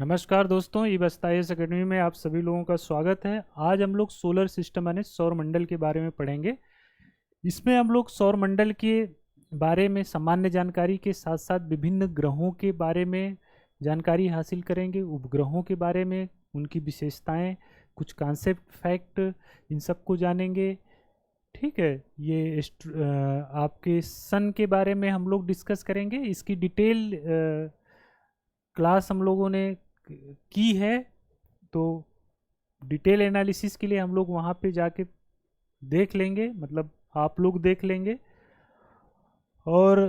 नमस्कार दोस्तों, ई बस्ताइस अकेडमी में आप सभी लोगों का स्वागत है। आज हम लोग सोलर सिस्टम यानी सौर मंडल के बारे में पढ़ेंगे। इसमें हम लोग सौर मंडल के बारे में सामान्य जानकारी के साथ साथ विभिन्न ग्रहों के बारे में जानकारी हासिल करेंगे, उपग्रहों के बारे में, उनकी विशेषताएं, कुछ कॉन्सेप्ट फैक्ट, इन सबको जानेंगे। ठीक है, आपके सन के बारे में हम लोग डिस्कस करेंगे। इसकी डिटेल क्लास हम लोगों ने की है, तो डिटेल एनालिसिस के लिए हम लोग वहाँ पे जाके देख लेंगे, मतलब आप लोग देख लेंगे। और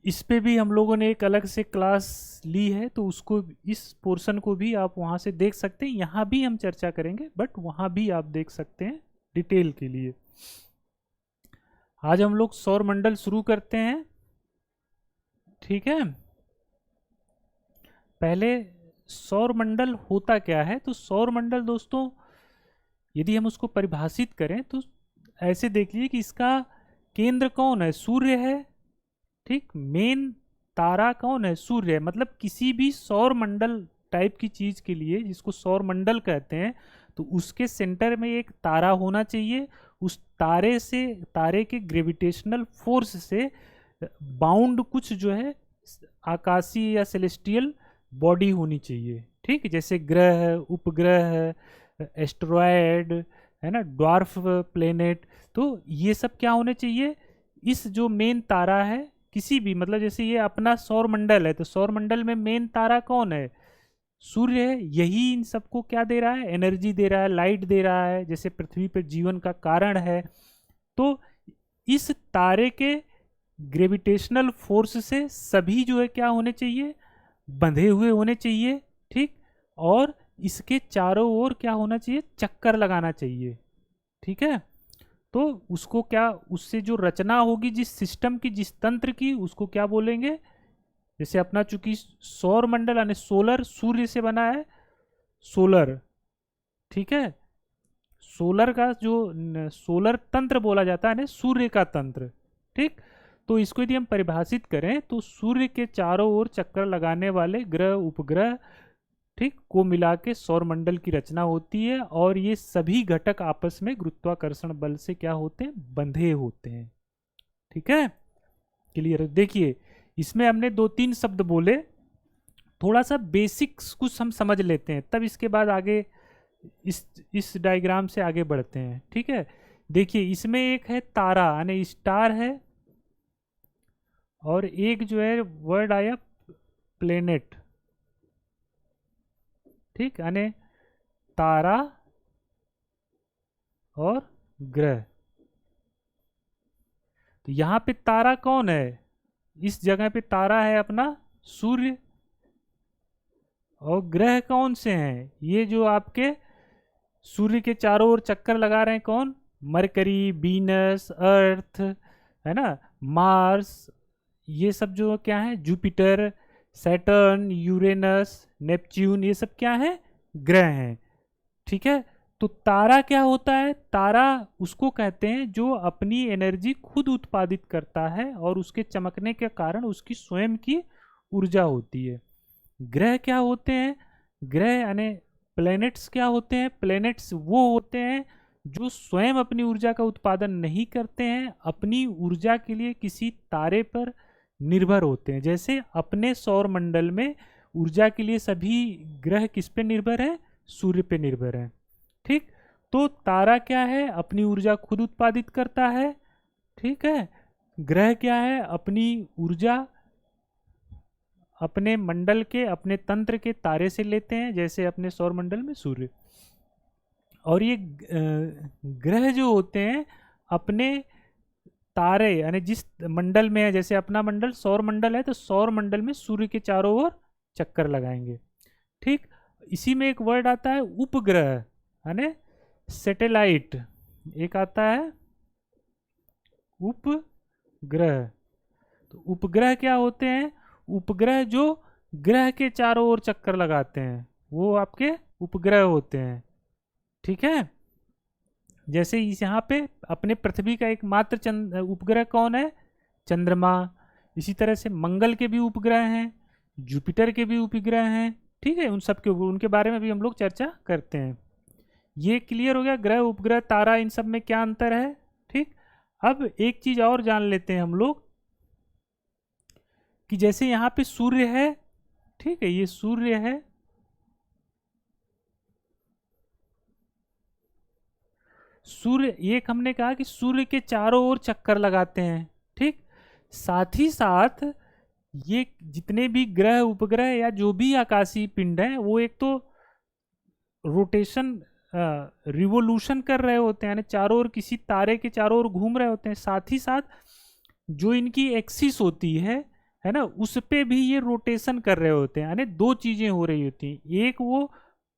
इस पे भी हम लोगों ने एक अलग से क्लास ली है, तो उसको, इस पोर्शन को भी आप वहाँ से देख सकते हैं। यहाँ भी हम चर्चा करेंगे, बट वहाँ भी आप देख सकते हैं डिटेल के लिए। आज हम लोग सौर मंडल शुरू करते हैं। ठीक है, पहले सौर मंडल होता क्या है। तो सौर मंडल दोस्तों, यदि हम उसको परिभाषित करें तो ऐसे देख लीजिए कि इसका केंद्र कौन है? सूर्य है। ठीक, मेन तारा कौन है? सूर्य है। मतलब किसी भी सौर मंडल टाइप की चीज के लिए, जिसको सौर मंडल कहते हैं, तो उसके सेंटर में एक तारा होना चाहिए। उस तारे के ग्रेविटेशनल फोर्स से बाउंड कुछ जो है आकाशीय या सेलेस्टियल बॉडी होनी चाहिए। ठीक, जैसे ग्रह है, उपग्रह है, एस्टेरॉयड है ना, ड्वार्फ प्लेनेट। तो ये सब क्या होने चाहिए? इस जो मेन तारा है, किसी भी, मतलब जैसे ये अपना सौर मंडल है, तो सौर मंडल में मेन तारा कौन है? सूर्य है। यही इन सबको क्या दे रहा है? एनर्जी दे रहा है, लाइट दे रहा है, जैसे पृथ्वी पर जीवन का कारण है। तो इस तारे के ग्रेविटेशनल फोर्स से सभी जो है क्या होने चाहिए? बंधे हुए होने चाहिए। ठीक, और इसके चारों ओर क्या होना चाहिए? चक्कर लगाना चाहिए। ठीक है, तो उसको क्या, उससे जो रचना होगी जिस सिस्टम की, जिस तंत्र की, उसको क्या बोलेंगे? जैसे अपना चूंकि सौर मंडल यानी सोलर, सूर्य से बना है, सोलर। ठीक है, सोलर का जो सोलर तंत्र बोला जाता है ना, सूर्य का तंत्र। ठीक, तो इसको यदि हम परिभाषित करें तो सूर्य के चारों ओर चक्कर लगाने वाले ग्रह, उपग्रह, ठीक, को मिला के सौर मंडल की रचना होती है। और ये सभी घटक आपस में गुरुत्वाकर्षण बल से क्या होते हैं? बंधे होते हैं। ठीक है, क्लियर? देखिए, इसमें हमने दो तीन शब्द बोले, थोड़ा सा बेसिक्स कुछ हम समझ लेते हैं, तब इसके बाद आगे इस डायग्राम से आगे बढ़ते हैं। ठीक है, देखिए इसमें एक है तारा यानी स्टार है, और एक जो है वर्ड आया प्लेनेट। ठीक, यानी तारा और ग्रह। तो यहाँ पे तारा कौन है? इस जगह पे तारा है अपना सूर्य। और ग्रह कौन से हैं? ये जो आपके सूर्य के चारों ओर चक्कर लगा रहे हैं, कौन? मरकरी, वीनस, अर्थ, है ना, मार्स। ये सब जो क्या है? जुपिटर, सैटर्न, यूरेनस, नेपच्यून, ये सब क्या है? ग्रह हैं। ठीक है, तो तारा क्या होता है? तारा उसको कहते हैं जो अपनी एनर्जी खुद उत्पादित करता है और उसके चमकने के कारण उसकी स्वयं की ऊर्जा होती है। ग्रह क्या होते हैं? ग्रह यानी प्लैनेट्स क्या होते हैं? प्लैनेट्स वो होते हैं जो स्वयं अपनी ऊर्जा का उत्पादन नहीं करते हैं, अपनी ऊर्जा के लिए किसी तारे पर निर्भर होते हैं। जैसे अपने सौर मंडल में ऊर्जा के लिए सभी ग्रह किस पे निर्भर है? सूर्य पे निर्भर है। ठीक, तो तारा क्या है? अपनी ऊर्जा खुद उत्पादित करता है। ठीक है, ग्रह क्या है? अपनी ऊर्जा अपने मंडल के, अपने तंत्र के तारे से लेते हैं, जैसे अपने सौर मंडल में सूर्य। और ये ग्रह जो होते हैं अपने तारे यानी जिस मंडल में है, जैसे अपना मंडल सौर मंडल है, तो सौर मंडल में सूर्य के चारों ओर चक्कर लगाएंगे। ठीक, इसी में एक वर्ड आता है उपग्रह यानी सैटेलाइट। एक आता है उपग्रह। तो उपग्रह क्या होते हैं? उपग्रह जो ग्रह के चारों ओर चक्कर लगाते हैं, वो आपके उपग्रह होते हैं। ठीक है, जैसे इस यहाँ पे अपने पृथ्वी का एकमात्र उपग्रह कौन है? चंद्रमा। इसी तरह से मंगल के भी उपग्रह हैं, जुपिटर के भी उपग्रह हैं, ठीक है, उन सब के उनके बारे में भी हम लोग चर्चा करते हैं। ये क्लियर हो गया, ग्रह उपग्रह तारा इन सब में क्या अंतर है। ठीक, अब एक चीज और जान लेते हैं हम लोग कि जैसे यहाँ पे सूर्य है, ठीक है, ये सूर्य है, सूर्य एक हमने कहा कि सूर्य के चारों ओर चक्कर लगाते हैं, ठीक, साथ ही साथ ये जितने भी ग्रह उपग्रह या जो भी आकाशीय पिंड हैं वो एक तो रोटेशन रिवोल्यूशन कर रहे होते हैं, यानी चारों ओर किसी तारे के चारों ओर घूम रहे होते हैं, साथ ही साथ जो इनकी एक्सिस होती है ना, उस पे भी ये रोटेशन कर रहे होते हैं, यानी दो चीजें हो रही होती हैं, एक वो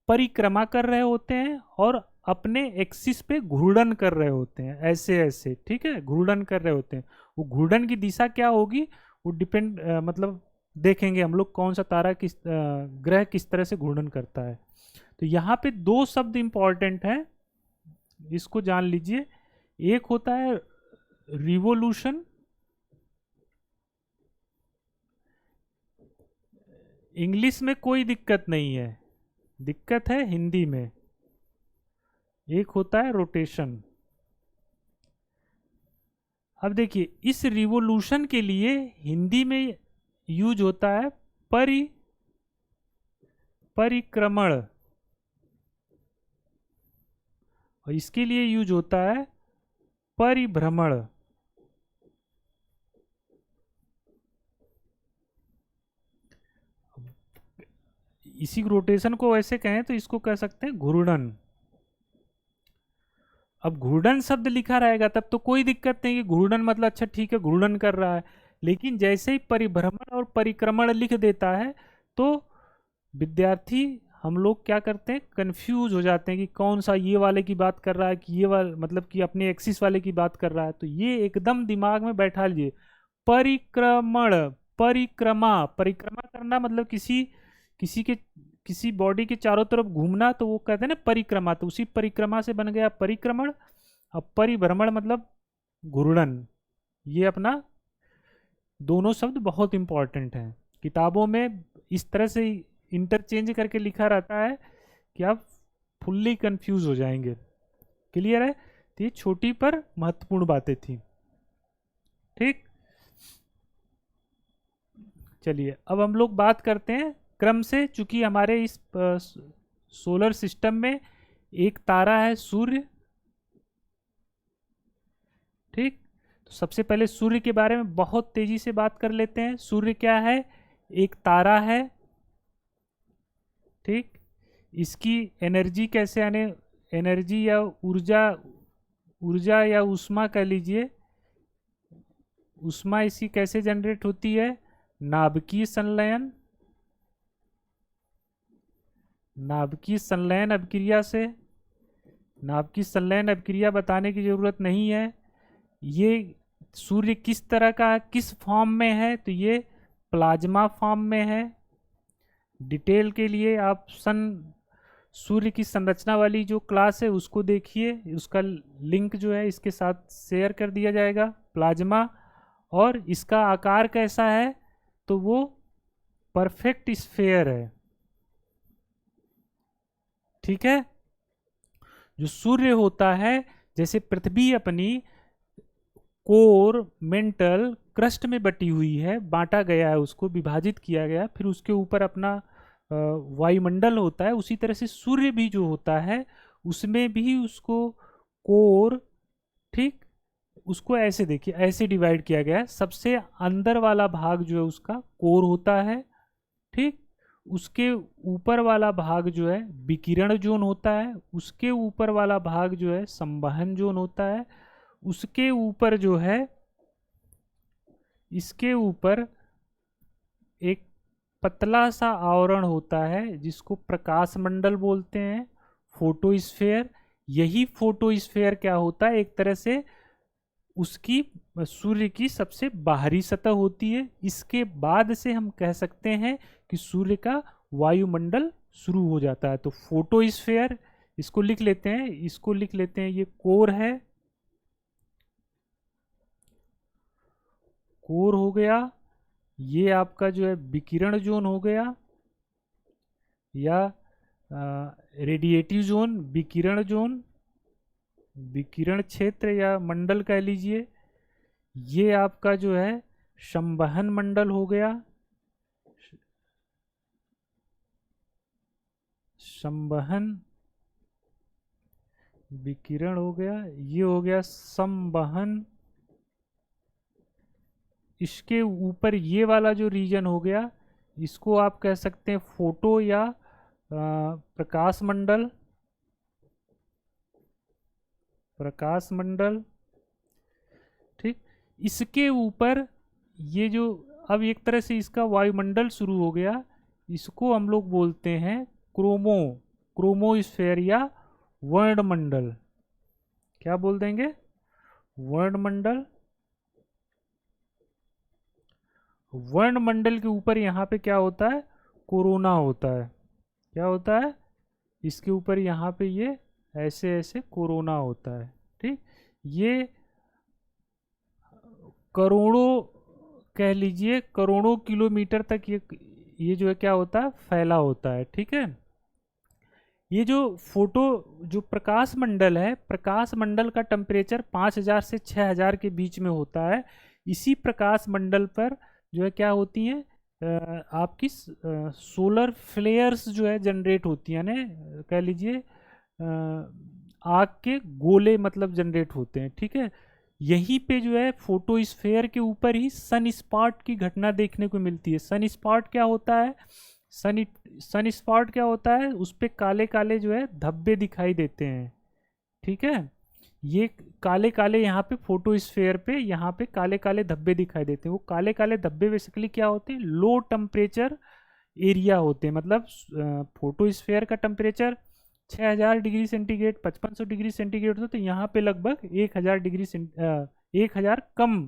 परिक्रमा कर रहे होते हैं और अपने एक्सिस पे घूर्णन कर रहे होते हैं, ऐसे ऐसे, ठीक है, घूर्णन कर रहे होते हैं। वो घूर्णन की दिशा क्या होगी वो डिपेंड मतलब देखेंगे हम लोग कौन सा तारा किस ग्रह किस तरह से घूर्णन करता है। तो यहाँ पे दो शब्द इंपॉर्टेंट है, इसको जान लीजिए। एक होता है रिवोल्यूशन, इंग्लिश में कोई दिक्कत नहीं है, दिक्कत है हिंदी में। एक होता है रोटेशन। अब देखिए इस रिवोल्यूशन के लिए हिंदी में यूज होता है परिक्रमण, और इसके लिए यूज होता है परिभ्रमण। इसी रोटेशन को वैसे कहें तो इसको कह सकते हैं घूर्णन। अब घूर्णन शब्द लिखा रहेगा तब तो कोई दिक्कत नहीं कि घूर्णन मतलब अच्छा ठीक है घूर्णन कर रहा है, लेकिन जैसे ही परिभ्रमण और परिक्रमण लिख देता है तो विद्यार्थी हम लोग क्या करते हैं, कंफ्यूज हो जाते हैं कि कौन सा ये वाले की बात कर रहा है कि ये वाले मतलब कि अपने एक्सिस वाले की बात कर रहा है। तो ये एकदम दिमाग में बैठा लीजिए, परिक्रमण, परिक्रमा, परिक्रमा करना मतलब किसी किसी के किसी बॉडी के चारों तरफ घूमना, तो वो कहते हैं ना परिक्रमा, तो उसी परिक्रमा से बन गया परिक्रमण। अब परिभ्रमण मतलब घूर्णन। ये अपना दोनों शब्द बहुत इंपॉर्टेंट हैं, किताबों में इस तरह से इंटरचेंज करके लिखा रहता है कि आप फुल्ली कंफ्यूज हो जाएंगे। क्लियर है, तो ये छोटी पर महत्वपूर्ण बातें थी। ठीक, चलिए अब हम लोग बात करते हैं क्रम से, चूंकि हमारे इस सोलर सिस्टम में एक तारा है सूर्य। ठीक, तो सबसे पहले सूर्य के बारे में बहुत तेजी से बात कर लेते हैं। सूर्य क्या है, एक तारा है, ठीक, इसकी एनर्जी कैसे आने, एनर्जी या ऊर्जा, ऊर्जा या ऊष्मा कह लीजिए, ऊष्मा इसकी कैसे जनरेट होती है, नाभिकीय संलयन, नाभिकीय संलयन अभिक्रिया से। नाभिकीय संलयन अभिक्रिया बताने की जरूरत नहीं है। ये सूर्य किस तरह का है, किस फॉर्म में है, तो ये प्लाज्मा फॉर्म में है। डिटेल के लिए आप सूर्य की संरचना वाली जो क्लास है उसको देखिए, उसका लिंक जो है इसके साथ शेयर कर दिया जाएगा। प्लाज्मा, और इसका आकार कैसा है, तो वो परफेक्ट स्फेयर है, ठीक है। जो सूर्य होता है, जैसे पृथ्वी अपनी कोर, मेंटल, क्रस्ट में बटी हुई है, बांटा गया है, उसको विभाजित किया गया, फिर उसके ऊपर अपना वायुमंडल होता है, उसी तरह से सूर्य भी जो होता है उसमें भी उसको कोर, ठीक, उसको ऐसे देखिए ऐसे डिवाइड किया गया है। सबसे अंदर वाला भाग जो है उसका कोर होता है, ठीक, उसके ऊपर वाला भाग जो है विकिरण जोन होता है, उसके ऊपर वाला भाग जो है संवहन जोन होता है, उसके ऊपर जो है, इसके ऊपर एक पतला सा आवरण होता है जिसको प्रकाश मंडल बोलते हैं, फोटोस्फेयर। यही फोटोस्फेयर क्या होता है, एक तरह से उसकी सूर्य की सबसे बाहरी सतह होती है। इसके बाद से हम कह सकते हैं कि सूर्य का वायुमंडल शुरू हो जाता है। तो फोटोस्फेयर, इसको लिख लेते हैं, इसको लिख लेते हैं, ये कोर है, कोर हो गया। ये आपका जो है विकिरण जोन हो गया, या रेडिएटिव जोन, विकिरण जोन, विकिरण क्षेत्र या मंडल कह लीजिए। ये आपका जो है संवहन मंडल हो गया, संवहन विकिरण हो गया, ये हो गया संवहन। इसके ऊपर ये वाला जो रीजन हो गया, इसको आप कह सकते हैं फोटो या प्रकाश मंडल, प्रकाश मंडल। ठीक, इसके ऊपर ये जो अब एक तरह से इसका वायुमंडल शुरू हो गया, इसको हम लोग बोलते हैं क्रोमोस्फेयर या वर्णमंडल। क्या बोल देंगे? वर्णमंडल। वर्णमंडल के ऊपर यहाँ पे क्या होता है? कोरोना होता है। क्या होता है? इसके ऊपर यहाँ पे ये ऐसे ऐसे कोरोना होता है। ठीक, ये करोड़ों, कह लीजिए करोड़ों किलोमीटर तक ये जो है क्या होता है? फैला होता है। ठीक है, ये जो जो प्रकाश मंडल है, प्रकाश मंडल का टेम्परेचर 5000 से 6000 के बीच में होता है। इसी प्रकाश मंडल पर जो है क्या होती है, आपकी सोलर फ्लेयर्स जो है जनरेट होती है, यानी कह लीजिए आग के गोले मतलब जनरेट होते हैं। ठीक है, यहीं पे जो है फोटोस्फेयर के ऊपर ही सन स्पॉट की घटना देखने को मिलती है। सन स्पॉट क्या होता है? सन स्पॉट क्या होता है? उस पे काले काले जो है धब्बे दिखाई देते हैं। ठीक है, ये काले काले यहाँ पे फोटोस्फेयर पे यहाँ पे काले काले धब्बे दिखाई देते हैं। वो काले काले धब्बे बेसिकली क्या होते हैं? लो टेम्परेचर एरिया होते हैं। मतलब फोटोस्फेयर का temperature 6000 degree centigrade 5500 degree centigrade होता है, तो यहाँ पे लगभग 1000 डिग्री 1000 कम,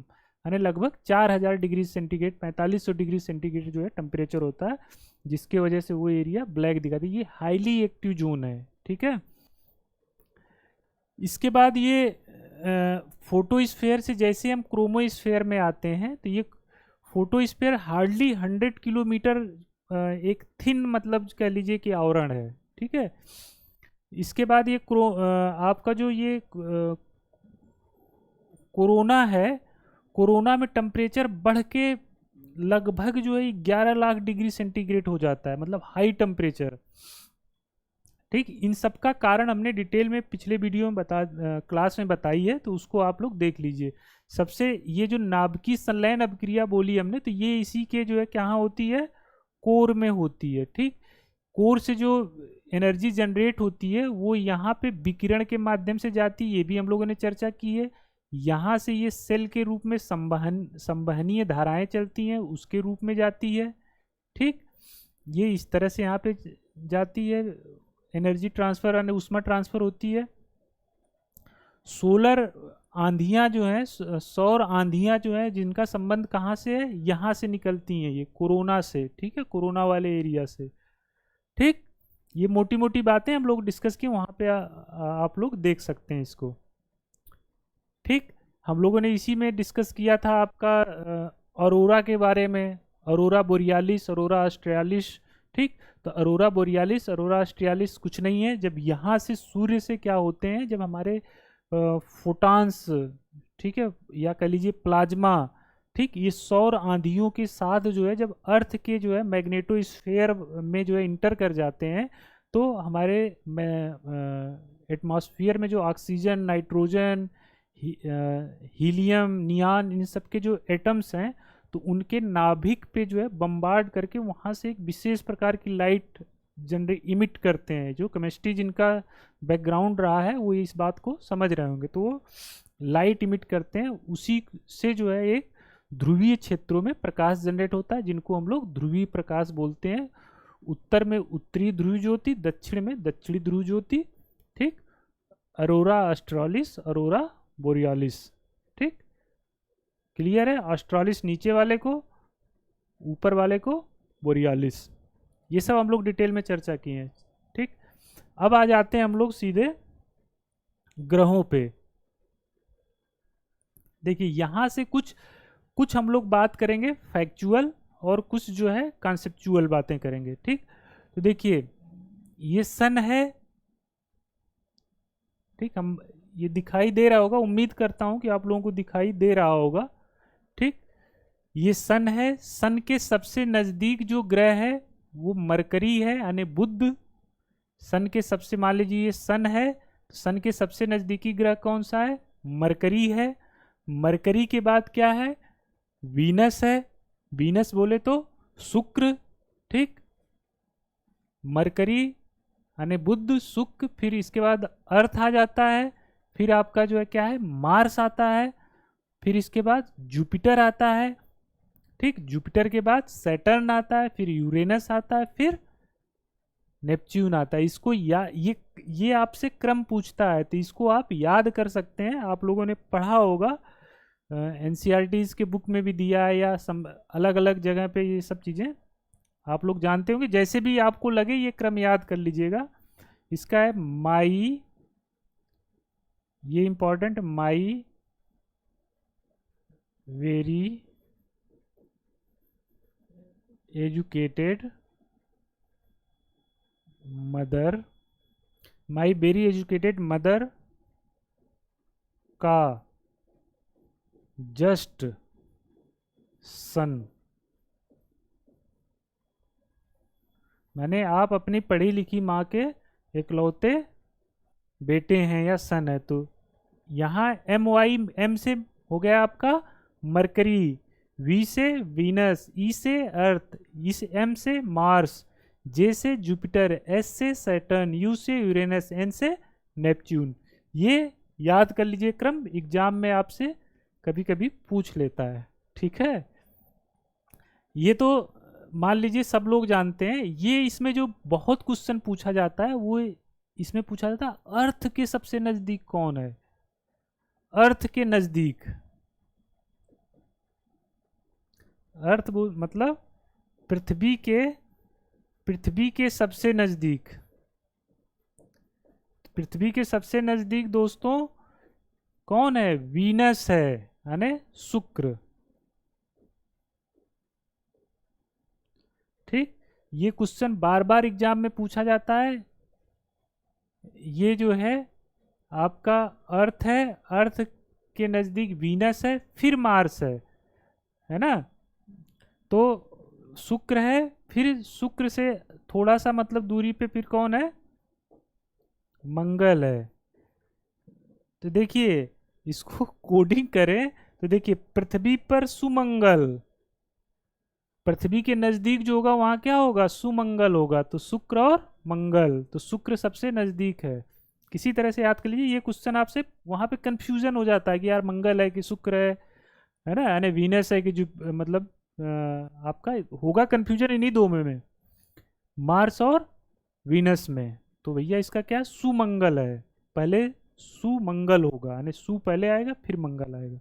यानी लगभग 4000 डिग्री सेंटीग्रेड 4500 डिग्री सेंटीग्रेड जो है टेम्परेचर होता है, जिसके वजह से वो एरिया ब्लैक दिखाता है। ये हाईली एक्टिव जोन है। ठीक है, इसके बाद ये फोटोस्फेयर से जैसे हम क्रोमोस्फेयर में आते हैं, तो ये फोटोस्फेयर हार्डली 100 किलोमीटर एक थिन मतलब कह लीजिए कि आवरण है। ठीक है, इसके बाद ये आपका जो ये कोरोना है, कोरोना में टेम्परेचर बढ़ के लगभग जो है 11 लाख डिग्री सेंटीग्रेड हो जाता है, मतलब हाई टेम्परेचर। ठीक, इन सब का कारण हमने डिटेल में पिछले वीडियो में क्लास में बताई है, तो उसको आप लोग देख लीजिए। सबसे ये जो नाभिकीय संलयन अभिक्रिया बोली हमने, तो ये इसी के जो है कहाँ होती है? कोर में होती है। ठीक, कोर से जो एनर्जी जनरेट होती है वो यहाँ पे विकिरण के माध्यम से जाती है, ये भी हम लोगों ने चर्चा की है। यहाँ से ये सेल के रूप में संवहनीय धाराएं चलती हैं, उसके रूप में जाती है। ठीक, ये इस तरह से यहाँ पे जाती है, एनर्जी ट्रांसफर और उष्मा ट्रांसफर होती है। सोलर आंधियाँ जो हैं, सौर आंधियाँ जो हैं, जिनका संबंध कहाँ से है? यहाँ से निकलती हैं, ये कोरोना से। ठीक है, कोरोना वाले एरिया से। ठीक, ये मोटी मोटी बातें हम लोग डिस्कस किए, वहाँ पे आप लोग देख सकते हैं इसको। ठीक, हम लोगों ने इसी में डिस्कस किया था आपका अरोरा के बारे में, अरोरा बोरियालिस, अरोरा ऑस्ट्रेलिस। ठीक, तो अरोरा बोरियालिस, अरोरा ऑस्ट्रेलिस कुछ नहीं है, जब यहाँ से सूर्य से क्या होते हैं, जब हमारे फोटॉन्स, ठीक है, या कह लीजिए प्लाज्मा, ठीक, ये सौर आंधियों के साथ जो है जब अर्थ के जो है मैग्नेटोस्फेयर में जो है इंटर कर जाते हैं, तो हमारे एटमॉस्फेयर में जो ऑक्सीजन, नाइट्रोजन, हीलियम, नियान, इन सब के जो एटम्स हैं, तो उनके नाभिक पे जो है बम्बार्ड करके वहाँ से एक विशेष प्रकार की लाइट इमिट करते हैं। जो केमिस्ट्री जिनका बैकग्राउंड रहा है वो इस बात को समझ रहे होंगे, तो वो लाइट इमिट करते हैं, उसी से जो है एक ध्रुवीय क्षेत्रों में प्रकाश जनरेट होता है, जिनको हम लोग ध्रुवीय प्रकाश बोलते हैं। उत्तर में उत्तरी ध्रुव ज्योति, दक्षिण में दक्षिणी ध्रुव ज्योति। ठीक, अरोरा ऑस्ट्रेलिस, अरोरा बोरियालिस। ठीक, क्लियर है? ऑस्ट्रेलिस नीचे वाले को, ऊपर वाले को बोरियालिस। ये सब हम लोग डिटेल में चर्चा किए हैं। ठीक, अब आ जाते हैं हम लोग सीधे ग्रहों पे। देखिए, यहां से कुछ कुछ हम लोग बात करेंगे फैक्चुअल और कुछ जो है कॉन्सेप्चुअल बातें करेंगे। ठीक, तो देखिए ये सन है, ठीक, हम ये दिखाई दे रहा होगा, उम्मीद करता हूं कि आप लोगों को दिखाई दे रहा होगा। ठीक, ये सन है, सन के सबसे नजदीक जो ग्रह है वो मरकरी है, यानी बुध। सन के सबसे, मान लीजिए ये सन है, तो सन के सबसे नजदीकी ग्रह कौन सा है? मरकरी है। मरकरी के बाद क्या है? वीनस है। वीनस बोले तो शुक्र। ठीक, मरकरी यानी बुध, शुक्र, फिर इसके बाद अर्थ आ जाता है, फिर आपका जो है क्या है, मार्स आता है, फिर इसके बाद जुपिटर आता है। ठीक, जुपिटर के बाद सैटर्न आता है, फिर यूरेनस आता है, फिर नेपच्यून आता है। इसको ये आपसे क्रम पूछता है, तो इसको आप याद कर सकते हैं। आप लोगों ने पढ़ा होगा, एनसीईआरटीज के बुक में भी दिया है, या अलग अलग जगह पे ये सब चीज़ें आप लोग जानते होंगे। जैसे भी आपको लगे ये क्रम याद कर लीजिएगा। इसका है माई, ये important, my very educated mother, my very educated mother का जस्ट सन। माने आप अपनी पढ़ी लिखी माँ के इकलौते बेटे हैं या सन है। तो यहाँ एम वाई, एम से हो गया आपका मरकरी, वी से वीनस, ई से अर्थ, इस एम से मार्स, जे से जुपिटर, एस से सैटर्न, यू से यूरेनस, एन से नेपच्यून। ये याद कर लीजिए क्रम, एग्जाम में आपसे कभी कभी पूछ लेता है। ठीक है, ये तो मान लीजिए सब लोग जानते हैं। ये इसमें जो बहुत क्वेश्चन पूछा जाता है वो इसमें पूछा जाता है, अर्थ के सबसे नजदीक कौन है? अर्थ के नजदीक, अर्थ मतलब पृथ्वी के सबसे नजदीक, पृथ्वी के सबसे नजदीक दोस्तों कौन है? वीनस है, यानी शुक्र। ठीक, ये क्वेश्चन बार बार एग्जाम में पूछा जाता है। ये जो है आपका अर्थ है, अर्थ के नजदीक वीनस है, फिर मार्स है ना। तो शुक्र है, फिर शुक्र से थोड़ा सा मतलब दूरी पे फिर कौन है? मंगल है। तो देखिए इसको कोडिंग करें तो देखिए, पृथ्वी पर सुमंगल, पृथ्वी के नजदीक जो होगा वहां क्या होगा? सुमंगल होगा। तो शुक्र और मंगल, तो शुक्र सबसे नजदीक है। किसी तरह से याद कर लीजिए, ये क्वेश्चन आपसे वहां पे कंफ्यूजन हो जाता है कि यार मंगल है कि शुक्र है ना, यानी वीनस है कि जो मतलब आपका होगा कंफ्यूजन इन्हीं दो में, मार्स और वीनस में। तो भैया इसका क्या है? सुमंगल है, पहले सुमंगल होगा, यानी सु पहले आएगा फिर मंगल आएगा।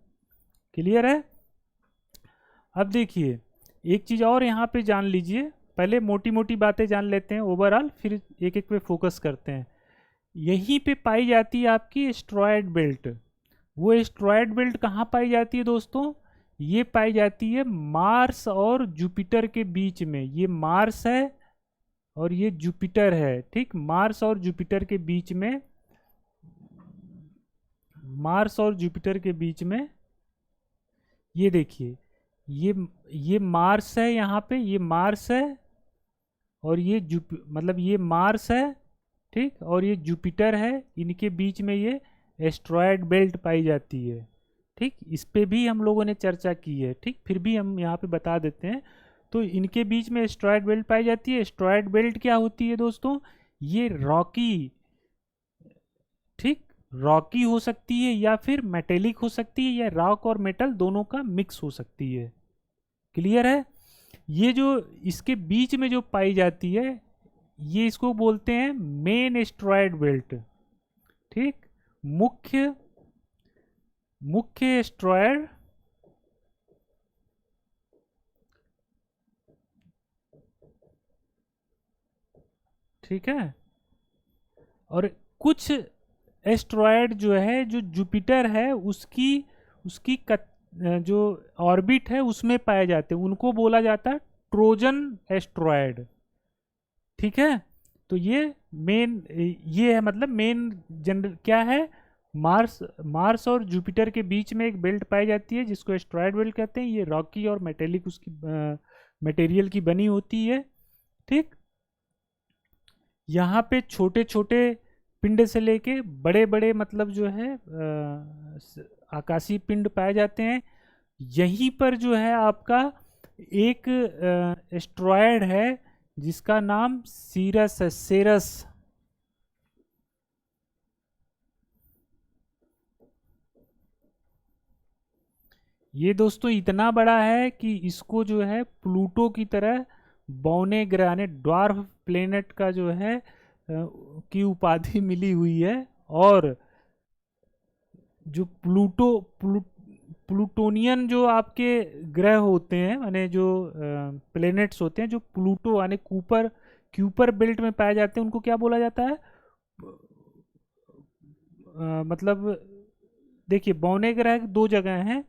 क्लियर है? अब देखिए एक चीज और यहाँ पे जान लीजिए, पहले मोटी मोटी बातें जान लेते हैं ओवरऑल, फिर एक एक पे फोकस करते हैं। यहीं पे पाई जाती है आपकी एस्ट्रॉयड बेल्ट। वो एस्ट्रॉयड बेल्ट कहाँ पाई जाती है दोस्तों? ये पाई जाती है मार्स और जुपिटर के बीच में। ये मार्स है और ये जुपिटर है। ठीक, मार्स और जुपिटर के बीच में, मार्स और जुपिटर के बीच में ये देखिए, ये मार्स है, यहाँ पे ये मार्स है और ये मतलब ये मार्स है। ठीक, और ये जुपिटर है, इनके बीच में ये एस्ट्रॉयड बेल्ट पाई जाती है। ठीक, इस पे भी हम लोगों ने चर्चा की है। ठीक, फिर भी हम यहाँ पे बता देते हैं। तो इनके बीच में एस्ट्रॉयड बेल्ट पाई जाती है। एस्ट्रॉयड बेल्ट क्या होती है दोस्तों? ये रॉकी, ठीक, रॉकी हो सकती है या फिर मेटेलिक हो सकती है, या रॉक और मेटल दोनों का मिक्स हो सकती है। क्लियर है? ये जो इसके बीच में जो पाई जाती है, ये इसको बोलते हैं मेन एस्ट्रॉयड बेल्ट। ठीक, मुख्य एस्ट्रॉयड, ठीक है। और कुछ एस्ट्रॉयड जो है, जो जुपिटर है उसकी उसकी जो ऑर्बिट है उसमें पाए जाते हैं, उनको बोला जाता है ट्रोजन एस्ट्रॉयड। ठीक है, तो ये है मतलब मेन जनरल क्या है, मार्स और जुपिटर के बीच में एक बेल्ट पाई जाती है जिसको एस्ट्रॉयड बेल्ट कहते हैं। ये रॉकी और मेटेलिक उसकी मटेरियल की बनी होती है। ठीक, यहाँ पे छोटे छोटे पिंड से लेके बड़े बड़े मतलब जो है आकाशीय पिंड पाए जाते हैं। यहीं पर जो है आपका एक एस्ट्रॉयड है जिसका नाम सीरस है, सेरस। ये दोस्तों इतना बड़ा है कि इसको जो है प्लूटो की तरह बौने ग्रह यानी ड्वार्फ प्लेनेट का जो है की उपाधि मिली हुई है। और जो प्लूटोनियन जो आपके ग्रह होते हैं माने जो प्लेनेट्स होते हैं जो प्लूटो यानी कूपर क्यूपर बेल्ट में पाए जाते हैं, उनको क्या बोला जाता है? मतलब देखिए बौने ग्रह दो जगह हैं,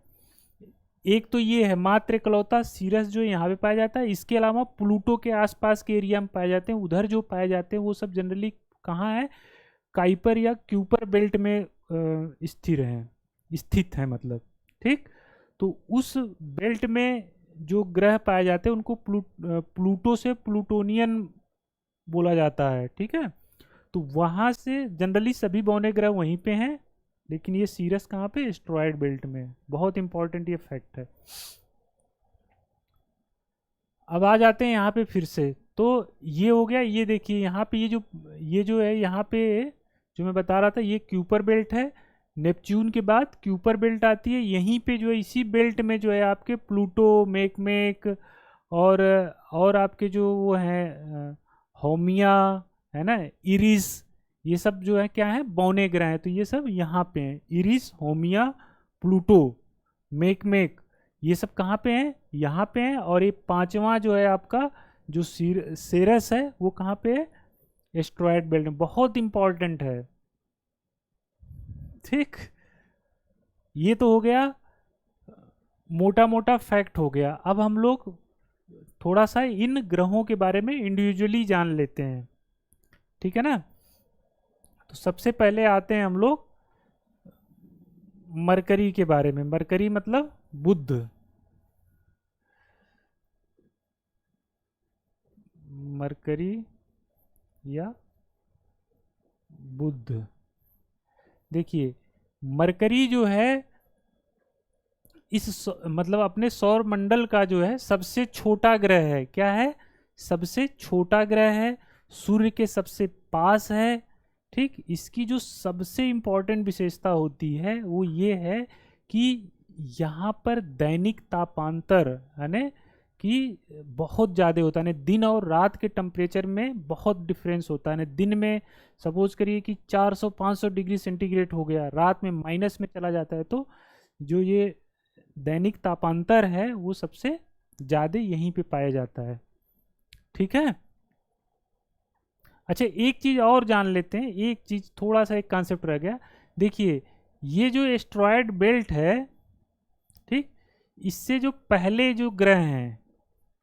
एक तो ये है मात्र इकलौता सीरस जो यहाँ पे पाया जाता है, इसके अलावा प्लूटो के आसपास के एरिया में पाए जाते हैं। उधर जो पाए जाते हैं वो सब जनरली कहाँ है, काइपर या क्यूपर बेल्ट में स्थित है मतलब। ठीक, तो उस बेल्ट में जो ग्रह पाए जाते हैं उनको प्लूटो से प्लूटोनियन बोला जाता है। ठीक है, तो वहाँ से जनरली सभी बौने ग्रह वहीं पे हैं, लेकिन ये सीरस कहाँ पे, एस्ट्रॉयड बेल्ट में। बहुत इंपॉर्टेंट ये फैक्ट है। अब आ जाते हैं यहाँ पे फिर से, तो ये हो गया। ये देखिए यहाँ पे ये जो है यहाँ पे जो मैं बता रहा था ये क्यूपर बेल्ट है। नेपच्यून के बाद क्यूपर बेल्ट आती है, यहीं पे जो है इसी बेल्ट में जो है आपके प्लूटो, मेकमेक और आपके जो वो हैं होमिया है ना, इरिस, ये सब जो है क्या है, बौने ग्रह हैं। तो ये सब यहाँ पे हैं, इरिस, होमिया, प्लूटो, मेकमेक, ये सब कहाँ पे हैं, यहाँ पे हैं। और ये पांचवा जो है आपका जो सेरस है वो कहाँ पे है, एस्ट्रॉयड बेल्ट में। बहुत इंपॉर्टेंट है। ठीक, ये तो हो गया मोटा मोटा फैक्ट हो गया। अब हम लोग थोड़ा सा इन ग्रहों के बारे में इंडिविजुअली जान लेते हैं। ठीक है ना, तो सबसे पहले आते हैं हम लोग मरकरी के बारे में। मरकरी मतलब बुध। मरकरी या बुध, देखिए मरकरी जो है मतलब अपने सौर मंडल का जो है सबसे छोटा ग्रह है। क्या है, सबसे छोटा ग्रह है, सूर्य के सबसे पास है। ठीक, इसकी जो सबसे इंपॉर्टेंट विशेषता होती है वो ये है कि यहाँ पर दैनिक तापांतर यानी कि बहुत ज़्यादा होता है, दिन और रात के टेम्परेचर में बहुत डिफरेंस होता है। दिन में सपोज करिए कि 400-500 डिग्री सेंटीग्रेड हो गया, रात में माइनस में चला जाता है। तो जो ये दैनिक तापांतर है वो सबसे ज़्यादा यहीं पे पाया जाता है। ठीक है, अच्छा एक चीज़ और जान लेते हैं, एक चीज़ थोड़ा सा एक कॉन्सेप्ट रह गया। देखिए ये जो एस्ट्रॉयड बेल्ट है, ठीक, इससे जो पहले जो ग्रह हैं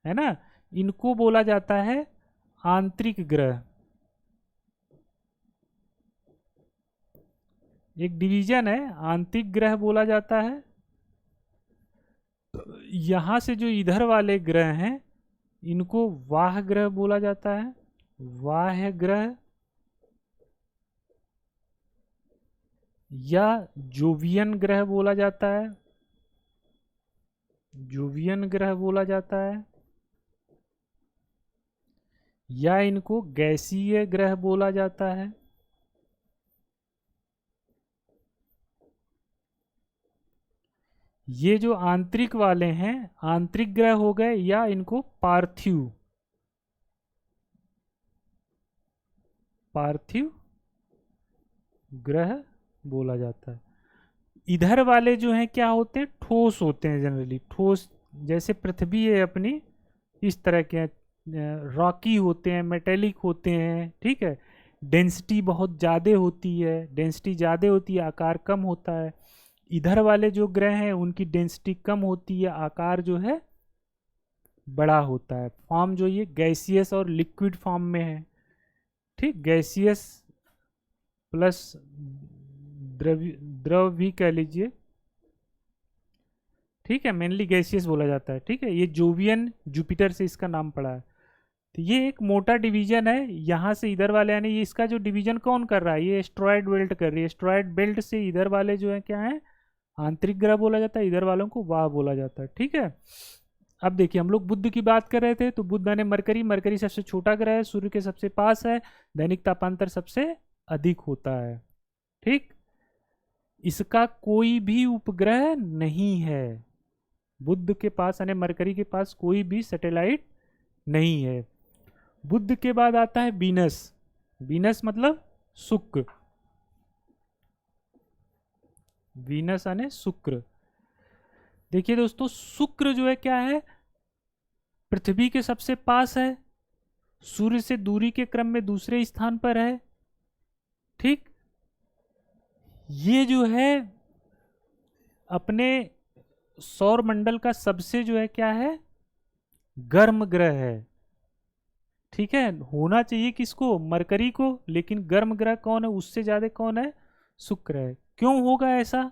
है ना, इनको बोला जाता है आंतरिक ग्रह। एक डिवीजन है, आंतरिक ग्रह बोला जाता है। यहाँ से जो इधर वाले ग्रह हैं इनको वाह ग्रह बोला जाता है, वाह ग्रह या जोवियन ग्रह बोला जाता है, जोवियन ग्रह बोला जाता है, या इनको गैसीय ग्रह बोला जाता है। ये जो आंतरिक वाले हैं आंतरिक ग्रह हो गए, या इनको पार्थिव पार्थिव ग्रह बोला जाता है। इधर वाले जो हैं क्या होते हैं, ठोस होते हैं, जनरली ठोस, जैसे पृथ्वी है अपनी इस तरह के रॉकी होते हैं, मेटेलिक होते हैं। ठीक है, डेंसिटी बहुत ज़्यादा होती है, डेंसिटी ज़्यादा होती है, आकार कम होता है। इधर वाले जो ग्रह हैं उनकी डेंसिटी कम होती है, आकार जो है बड़ा होता है। फॉर्म जो ये गैसियस और लिक्विड फॉर्म में है, ठीक, गैसियस प्लस द्रव द्रव भी कह लीजिए, ठीक है, मेनली गैसियस बोला जाता है, ठीक है। ये जोवियन जुपिटर से इसका नाम पड़ा है। तो ये एक मोटा डिवीजन है यहाँ से इधर वाले, यानी ये इसका जो डिवीजन कौन कर रहा है, ये एस्ट्रॉयड बेल्ट कर रही है। एस्ट्रॉयड बेल्ट से इधर वाले जो है क्या है, आंतरिक ग्रह बोला जाता है, इधर वालों को वाह बोला जाता है, ठीक है। अब देखिए हम लोग बुध की बात कर रहे थे, तो बुध यानी मरकरी, मरकरी सबसे छोटा ग्रह है, सूर्य के सबसे पास है, दैनिक तापांतर सबसे अधिक होता है, ठीक। इसका कोई भी उपग्रह नहीं है, बुध के पास यानी मरकरी के पास कोई भी सैटेलाइट नहीं है। बुध के बाद आता है वीनस, वीनस मतलब शुक्र, वीनस यानी शुक्र। देखिए दोस्तों, शुक्र जो है क्या है, पृथ्वी के सबसे पास है, सूर्य से दूरी के क्रम में दूसरे स्थान पर है, ठीक। ये जो है अपने सौर मंडल का सबसे जो है क्या है, गर्म ग्रह है, ठीक है। होना चाहिए किसको, मरकरी को, लेकिन गर्म ग्रह कौन है, उससे ज्यादा कौन है, शुक्र है। क्यों होगा ऐसा,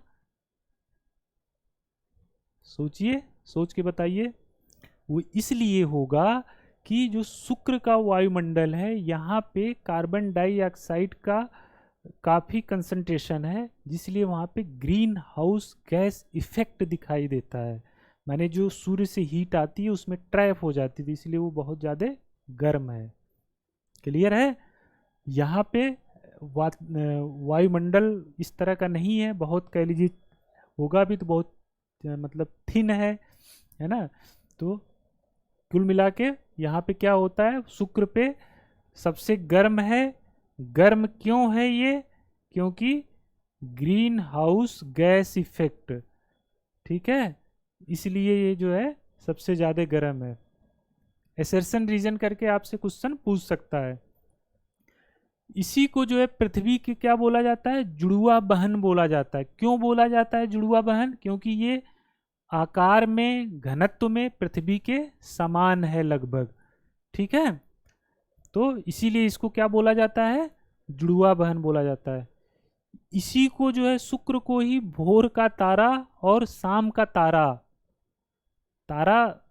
सोचिए, सोच के बताइए। वो इसलिए होगा कि जो शुक्र का वायुमंडल है, यहाँ पे कार्बन डाइऑक्साइड का काफ़ी कंसंट्रेशन है, जिसलिए वहाँ पे ग्रीन हाउस गैस इफेक्ट दिखाई देता है। माने जो सूर्य से हीट आती है उसमें ट्रैप हो जाती थी, इसलिए वो बहुत ज़्यादा गर्म है। क्लियर है। यहाँ पे वायुमंडल इस तरह का नहीं है, बहुत कह लीजिए, होगा भी तो बहुत मतलब थिन है ना। तो कुल मिला के यहाँ पे क्या होता है, शुक्र पे सबसे गर्म है। गर्म क्यों है ये, क्योंकि ग्रीन हाउस गैस इफेक्ट, ठीक है, इसलिए ये जो है सबसे ज़्यादा गर्म है। एसर्शन रीजन करके आपसे क्वेश्चन पूछ सकता है। इसी को जो है पृथ्वी की क्या बोला जाता है, जुड़वा बहन बोला जाता है। क्यों बोला जाता है जुड़वा बहन, क्योंकि ये आकार में, घनत्व में पृथ्वी के समान है लगभग, ठीक है। तो इसीलिए इसको क्या बोला जाता है, जुड़वा बहन बोला जाता है। इसी को जो है शुक्र को ही भोर का तारा और शाम का तारा, तारा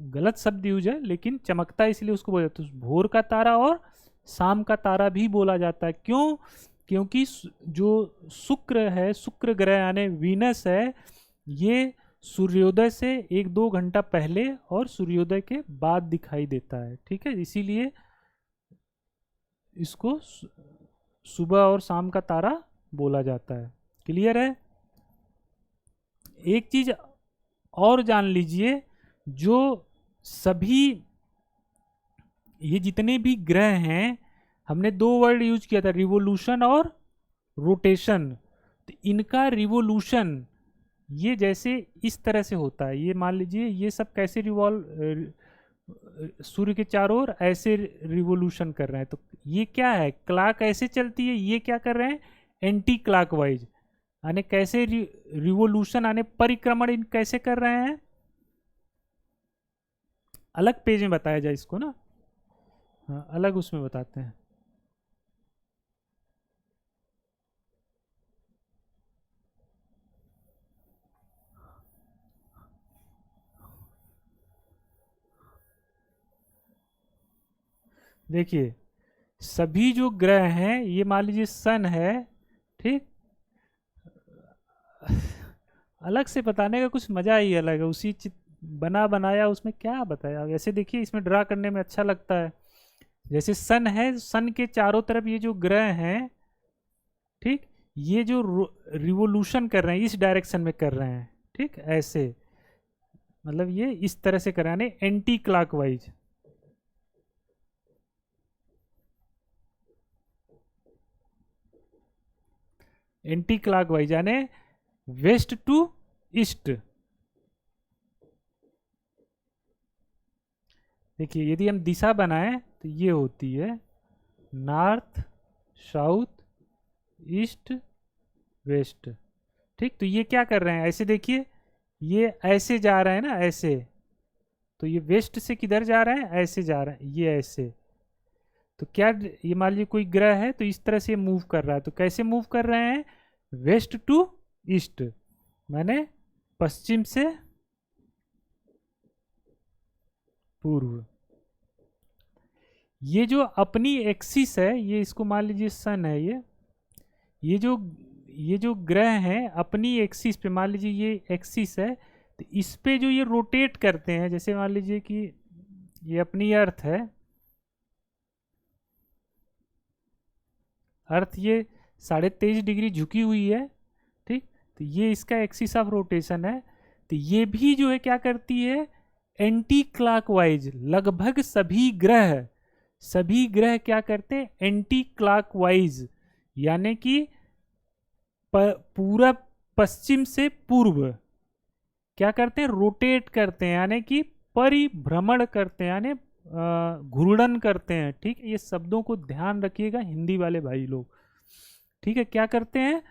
गलत शब्द यूज है लेकिन चमकता है इसलिए उसको बोला जाता है, भोर का तारा और शाम का तारा भी बोला जाता है। क्यों, क्योंकि जो शुक्र है, शुक्र ग्रह यानी वीनस है, ये सूर्योदय से 1-2 घंटा पहले और सूर्योदय के बाद दिखाई देता है, ठीक है। इसीलिए इसको सुबह और शाम का तारा बोला जाता है। क्लियर है। एक चीज और जान लीजिए, जो सभी ये जितने भी ग्रह हैं, हमने 2 वर्ड यूज किया था, रिवोल्यूशन और रोटेशन। तो इनका रिवोल्यूशन ये जैसे इस तरह से होता है, ये मान लीजिए ये सब कैसे रिवॉल्व, सूर्य के चारों ओर ऐसे रिवोल्यूशन कर रहे हैं। तो ये क्या है, क्लॉक ऐसे चलती है, ये क्या कर रहे हैं, एंटी क्लॉकवाइज, यानी कैसे रिवोल्यूशन यानी परिक्रमण इन कैसे कर रहे हैं, अलग पेज में बताया जाए इसको ना, हाँ अलग उसमें बताते हैं। देखिए सभी जो ग्रह हैं, ये मान लीजिए सन है, ठीक, अलग से बताने का कुछ मजा ही अलग है, उसी बना बनाया उसमें क्या बताया। वैसे देखिए इसमें ड्रा करने में अच्छा लगता है। जैसे सन है, सन के चारों तरफ ये जो ग्रह हैं, ठीक, ये जो रिवोल्यूशन कर रहे हैं इस डायरेक्शन में कर रहे हैं, ठीक, ऐसे मतलब ये इस तरह से कर रहे हैं, एंटी क्लॉकवाइज। एंटी क्लॉकवाइज यानी वेस्ट टू ईस्ट। देखिए यदि हम दिशा बनाएं तो ये होती है नॉर्थ, साउथ, ईस्ट, वेस्ट। ठीक, तो ये क्या कर रहे हैं, ऐसे देखिए, ये ऐसे जा रहा है ना, ऐसे, तो ये वेस्ट से किधर जा रहा है, ऐसे जा रहा है, ये ऐसे। तो क्या ये मान लीजिए कोई ग्रह है तो इस तरह से मूव कर रहा है, तो कैसे मूव कर रहे हैं, वेस्ट टू ईस्ट, माने पश्चिम से पूर्व। ये जो अपनी एक्सिस है, ये इसको मान लीजिए सन है, ये जो ग्रह हैं अपनी एक्सिस पे, मान लीजिए ये एक्सिस है, तो इस पे जो ये रोटेट करते हैं, जैसे मान लीजिए कि ये अपनी अर्थ है, अर्थ ये 23.5 डिग्री झुकी हुई है, ठीक, तो ये इसका एक्सिस ऑफ रोटेशन है। तो ये भी जो है क्या करती है, एंटी क्लॉकवाइज, लगभग सभी ग्रह क्या करते हैं, एंटी क्लॉकवाइज, यानी कि पूरा पश्चिम से पूर्व क्या करते हैं, रोटेट करते हैं, यानी कि परिभ्रमण करते हैं, यानी घूर्णन करते हैं। ठीक, ये शब्दों को ध्यान रखिएगा हिंदी वाले भाई लोग। ठीक है, क्या करते हैं,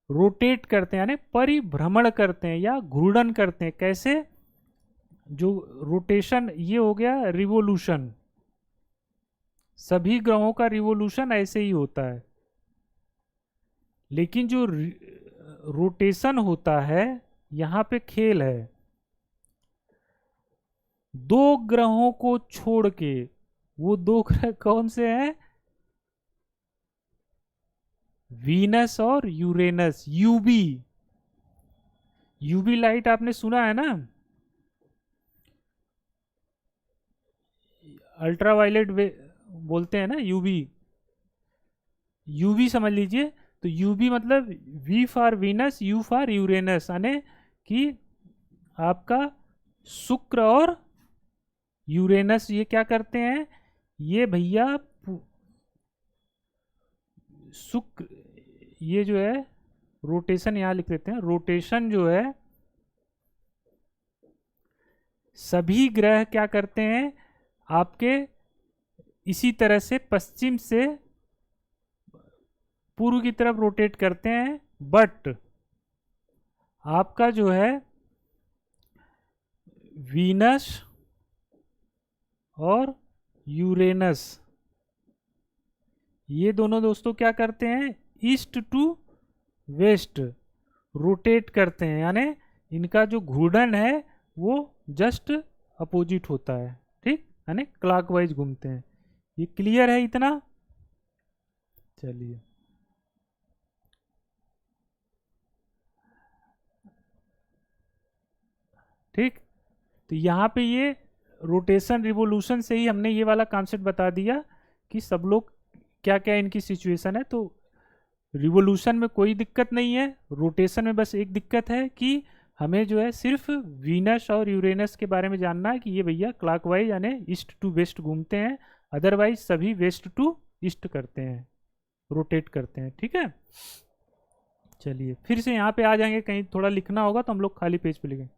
रोटेट करते हैं, यानी परिभ्रमण करते हैं या घूर्णन करते हैं। कैसे, जो रोटेशन ये हो गया रिवोल्यूशन, सभी ग्रहों का रिवोल्यूशन ऐसे ही होता है, लेकिन जो रोटेशन होता है यहां पे खेल है, दो ग्रहों को छोड़ के। वो दो ग्रह कौन से हैं, वीनस और यूरेनस। यूवी लाइट आपने सुना है ना, अल्ट्रावायलेट बोलते हैं ना, यूवी समझ लीजिए। तो यूवी मतलब V for Venus, U for Uranus, यानी कि आपका शुक्र और यूरेनस ये क्या करते हैं, ये भैया शुक्र, ये जो है रोटेशन यहां लिख देते हैं, रोटेशन जो है सभी ग्रह क्या करते हैं आपके इसी तरह से पश्चिम से पूर्व की तरफ रोटेट करते हैं। बट आपका जो है वीनस और यूरेनस, ये दोनों दोस्तों क्या करते हैं, ईस्ट टू वेस्ट रोटेट करते हैं, यानी इनका जो घूर्णन है वो जस्ट अपोजिट होता है। ठीक, यानी क्लॉकवाइज घूमते हैं। ये क्लियर है इतना, चलिए। ठीक, तो यहाँ पे ये रोटेशन रिवोल्यूशन से ही हमने ये वाला कॉन्सेप्ट बता दिया कि सब लोग क्या क्या इनकी सिचुएशन है। तो रिवोल्यूशन में कोई दिक्कत नहीं है, रोटेशन में बस एक दिक्कत है कि हमें जो है सिर्फ वीनस और यूरेनस के बारे में जानना है कि ये भैया क्लॉकवाइज यानी ईस्ट टू वेस्ट घूमते हैं, अदरवाइज सभी वेस्ट टू ईस्ट करते हैं, रोटेट करते हैं। ठीक है, चलिए फिर से यहाँ पे आ जाएंगे, कहीं थोड़ा लिखना होगा तो हम लोग खाली पेज पे लिखेंगे।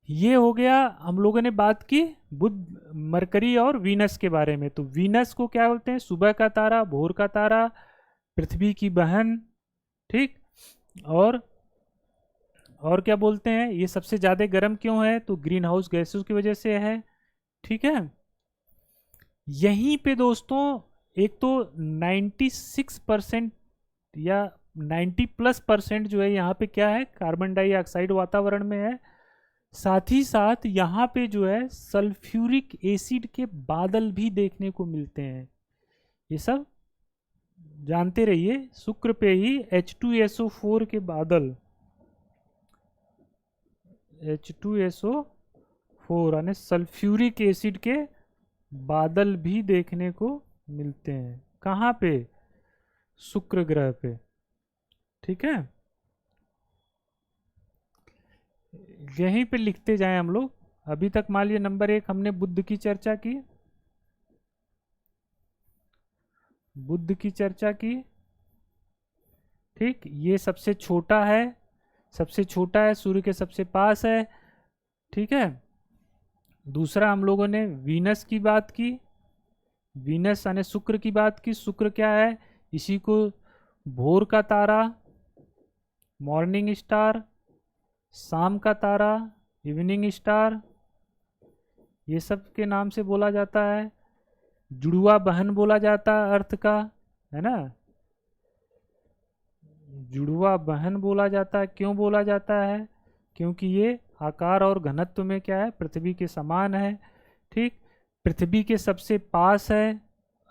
ये हो गया, हम लोगों ने बात की बुध, मरकरी और वीनस के बारे में। तो वीनस को क्या बोलते हैं, सुबह का तारा, भोर का तारा, पृथ्वी की बहन। ठीक, और क्या बोलते हैं, ये सबसे ज़्यादा गर्म क्यों है, तो ग्रीन हाउस गैसों की वजह से है। ठीक है, यहीं पे दोस्तों एक तो 96% या 90+% जो है यहाँ पे क्या है, कार्बन डाइऑक्साइड वातावरण में है। साथ ही साथ यहाँ पे जो है सल्फ्यूरिक एसिड के बादल भी देखने को मिलते हैं। ये सब जानते रहिए, शुक्र पे ही H2SO4 के बादल, H2SO4 यानी सल्फ्यूरिक एसिड के बादल भी देखने को मिलते हैं। कहाँ पे, शुक्र ग्रह पे। ठीक है, यहीं पे लिखते जाएं हम लोग। अभी तक मान लीजिए नंबर 1 हमने बुध की चर्चा की, बुध की चर्चा की। ठीक, ये सबसे छोटा है, सबसे छोटा है, सूर्य के सबसे पास है। ठीक है, दूसरा हम लोगों ने वीनस की बात की, वीनस यानी शुक्र की बात की। शुक्र क्या है, इसी को भोर का तारा, मॉर्निंग स्टार, शाम का तारा, इवनिंग स्टार, ये सब के नाम से बोला जाता है। जुड़वा बहन बोला जाता है अर्थ का, है ना। जुड़वा बहन बोला जाता है, क्यों बोला जाता है? क्योंकि ये आकार और घनत्व में क्या है, पृथ्वी के समान है। ठीक, पृथ्वी के सबसे पास है,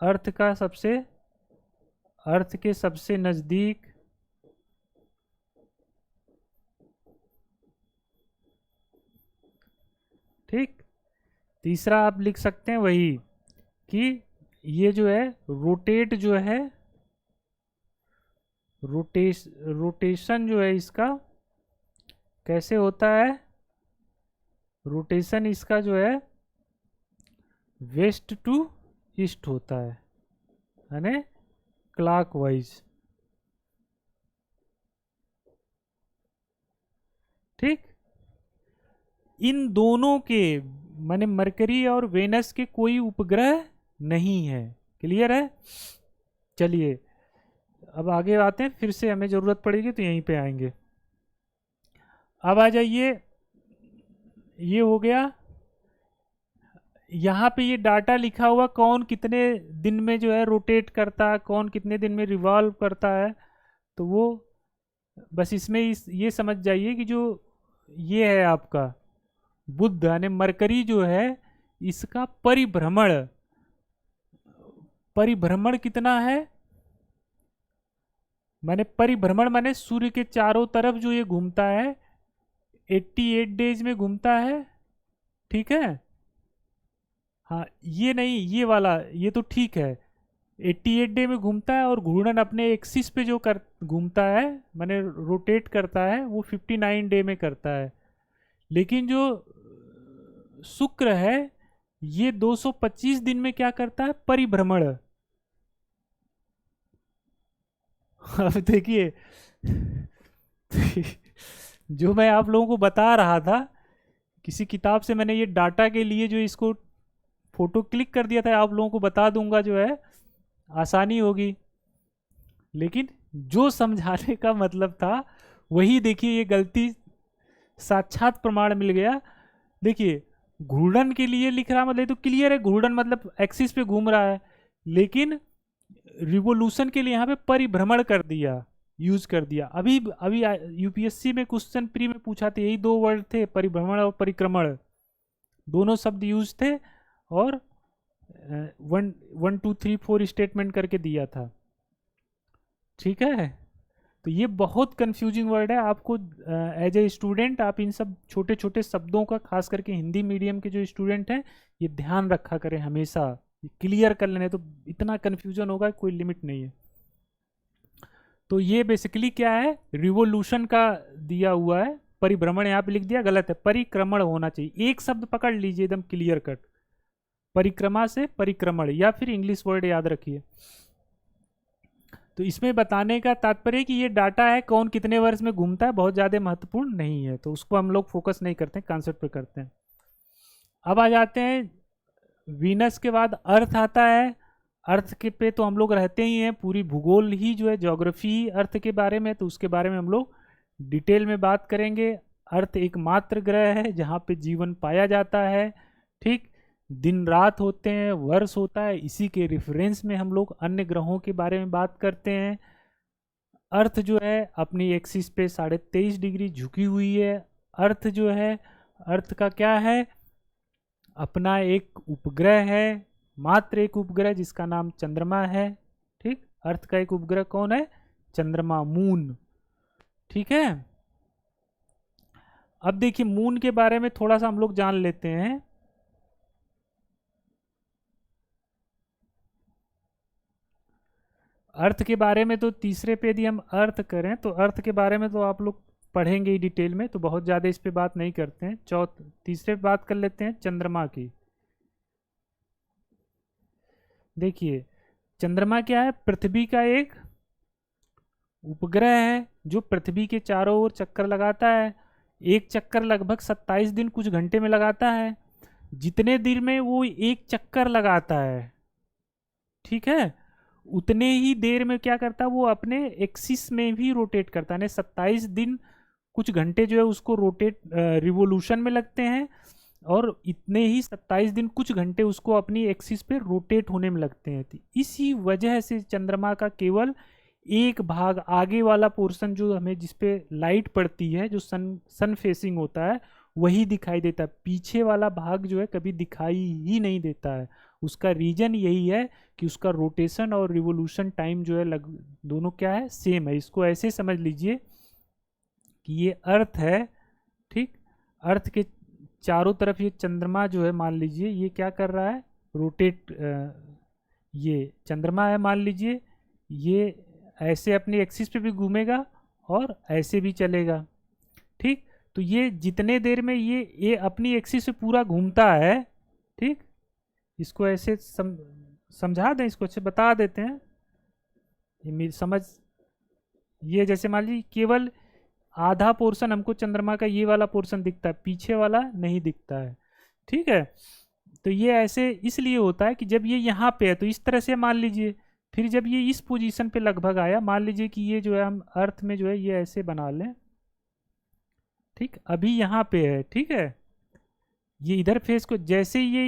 अर्थ का सबसे, अर्थ के सबसे नजदीक। ठीक, तीसरा आप लिख सकते हैं वही कि ये जो है रोटेट जो है, रोटेशन जो है इसका कैसे होता है? रोटेशन इसका जो है वेस्ट टू ईस्ट होता है, यानी क्लॉकवाइज। ठीक, इन दोनों के माने मरकरी और वेनस के कोई उपग्रह नहीं है। क्लियर है? चलिए अब आगे आते हैं, फिर से हमें ज़रूरत पड़ेगी तो यहीं पे आएंगे। अब आ जाइए, ये हो गया। यहाँ पे ये डाटा लिखा हुआ कौन कितने दिन में जो है रोटेट करता है, कौन कितने दिन में रिवॉल्व करता है, तो वो बस इसमें ये समझ जाइए कि जो ये है आपका बुध यानी मरकरी जो है, इसका परिभ्रमण, परिभ्रमण कितना है? माने परिभ्रमण माने सूर्य के चारों तरफ जो ये घूमता है 88 डेज में घूमता है। ठीक है, हाँ ये नहीं, ये वाला ये तो ठीक है, 88 डे में घूमता है, और घूर्णन अपने एक्सिस पे जो कर घूमता है माने रोटेट करता है वो 59 डे में करता है। लेकिन जो शुक्र है ये 225 दिन में क्या करता है? परिभ्रमण। अब देखिए जो मैं आप लोगों को बता रहा था, किसी किताब से मैंने ये डाटा के लिए जो इसको फोटो क्लिक कर दिया था, आप लोगों को बता दूंगा, जो है आसानी होगी। लेकिन जो समझाने का मतलब था वही देखिए, ये गलती साक्षात प्रमाण मिल गया। देखिए घूर्णन के लिए लिख रहा मतलब तो क्लियर है, घूर्णन मतलब एक्सिस पे घूम रहा है, लेकिन रिवोल्यूशन के लिए यहाँ पे परिभ्रमण कर दिया, यूज कर दिया। अभी अभी यूपीएससी में क्वेश्चन प्री में पूछा था, यही दो वर्ड थे, परिभ्रमण और परिक्रमण, दोनों शब्द यूज थे, और 1 2 3 4 स्टेटमेंट करके दिया था। ठीक है, तो ये बहुत कंफ्यूजिंग वर्ड है। आपको एज ए स्टूडेंट आप इन सब छोटे छोटे शब्दों का, खास करके हिंदी मीडियम के जो स्टूडेंट हैं, ये ध्यान रखा करें हमेशा, क्लियर कर लेने, तो इतना कन्फ्यूजन होगा कोई लिमिट नहीं है। तो ये बेसिकली क्या है, रिवोल्यूशन का दिया हुआ है, परिभ्रमण यहाँ पे लिख दिया गलत है, परिक्रमण होना चाहिए। एक शब्द पकड़ लीजिए एकदम क्लियर कट, परिक्रमा से परिक्रमण, या फिर इंग्लिश वर्ड याद रखिए। तो इसमें बताने का तात्पर्य कि ये डाटा है कौन कितने वर्ष में घूमता है, बहुत ज़्यादा महत्वपूर्ण नहीं है, तो उसको हम लोग फोकस नहीं करते, कॉन्सेप्ट पे करते हैं। अब आ जाते हैं, वीनस के बाद अर्थ आता है। अर्थ के पे तो हम लोग रहते ही हैं, पूरी भूगोल ही जो है, ज्योग्राफी ही अर्थ के बारे में, तो उसके बारे में हम लोग डिटेल में बात करेंगे। अर्थ एकमात्र ग्रह है जहाँ पे जीवन पाया जाता है। ठीक, दिन रात होते हैं, वर्ष होता है, इसी के रेफरेंस में हम लोग अन्य ग्रहों के बारे में बात करते हैं। अर्थ जो है अपनी एक्सिस पे 23.5 डिग्री झुकी हुई है। अर्थ जो है, अर्थ का क्या है, अपना एक उपग्रह है, मात्र एक उपग्रह जिसका नाम चंद्रमा है। ठीक, अर्थ का एक उपग्रह कौन है? चंद्रमा, मून। ठीक है, अब देखिए मून के बारे में थोड़ा सा हम लोग जान लेते हैं। अर्थ के बारे में तो तीसरे पे यदि हम अर्थ करें तो अर्थ के बारे में तो आप लोग पढ़ेंगे ही डिटेल में, तो बहुत ज़्यादा इस पे बात नहीं करते हैं। तीसरे पे बात कर लेते हैं चंद्रमा की। देखिए चंद्रमा क्या है, पृथ्वी का एक उपग्रह है जो पृथ्वी के चारों ओर चक्कर लगाता है। एक चक्कर लगभग 27 दिन कुछ घंटे में लगाता है। जितने दिन में वो एक चक्कर लगाता है, ठीक है, उतने ही देर में क्या करता है, वो अपने एक्सिस में भी रोटेट करता है। 27 दिन कुछ घंटे जो है उसको रोटेट रिवोल्यूशन में लगते हैं, और इतने ही 27 दिन कुछ घंटे उसको अपनी एक्सिस पे रोटेट होने में लगते हैं। तो इसी वजह से चंद्रमा का केवल एक भाग, आगे वाला पोर्शन जो हमें जिस पे लाइट पड़ती है, जो सन फेसिंग होता है, वही दिखाई देता है। पीछे वाला भाग जो है कभी दिखाई ही नहीं देता है। उसका रीजन यही है कि उसका रोटेशन और रिवोल्यूशन टाइम जो है दोनों क्या है, सेम है। इसको ऐसे समझ लीजिए कि ये अर्थ है, ठीक, अर्थ के चारों तरफ ये चंद्रमा जो है, मान लीजिए ये क्या कर रहा है, रोटेट, ये चंद्रमा है मान लीजिए, ये ऐसे अपनी एक्सिस पे भी घूमेगा और ऐसे भी चलेगा, ठीक। तो ये जितने देर में ये अपनी एक्सिस पे पूरा घूमता है, ठीक, इसको ऐसे समझा दें, इसको अच्छे बता देते हैं, ये समझ, ये जैसे मान लीजिए केवल आधा पोर्शन हमको चंद्रमा का ये वाला पोर्शन दिखता है, पीछे वाला नहीं दिखता है, ठीक है। तो ये ऐसे इसलिए होता है कि जब ये यहाँ पे है तो इस तरह से मान लीजिए, फिर जब ये इस पोजीशन पे लगभग आया, मान लीजिए कि ये जो है हम अर्थ में जो है ये ऐसे बना लें, ठीक, अभी यहाँ पे है, ठीक है। ये इधर फेस को जैसे ये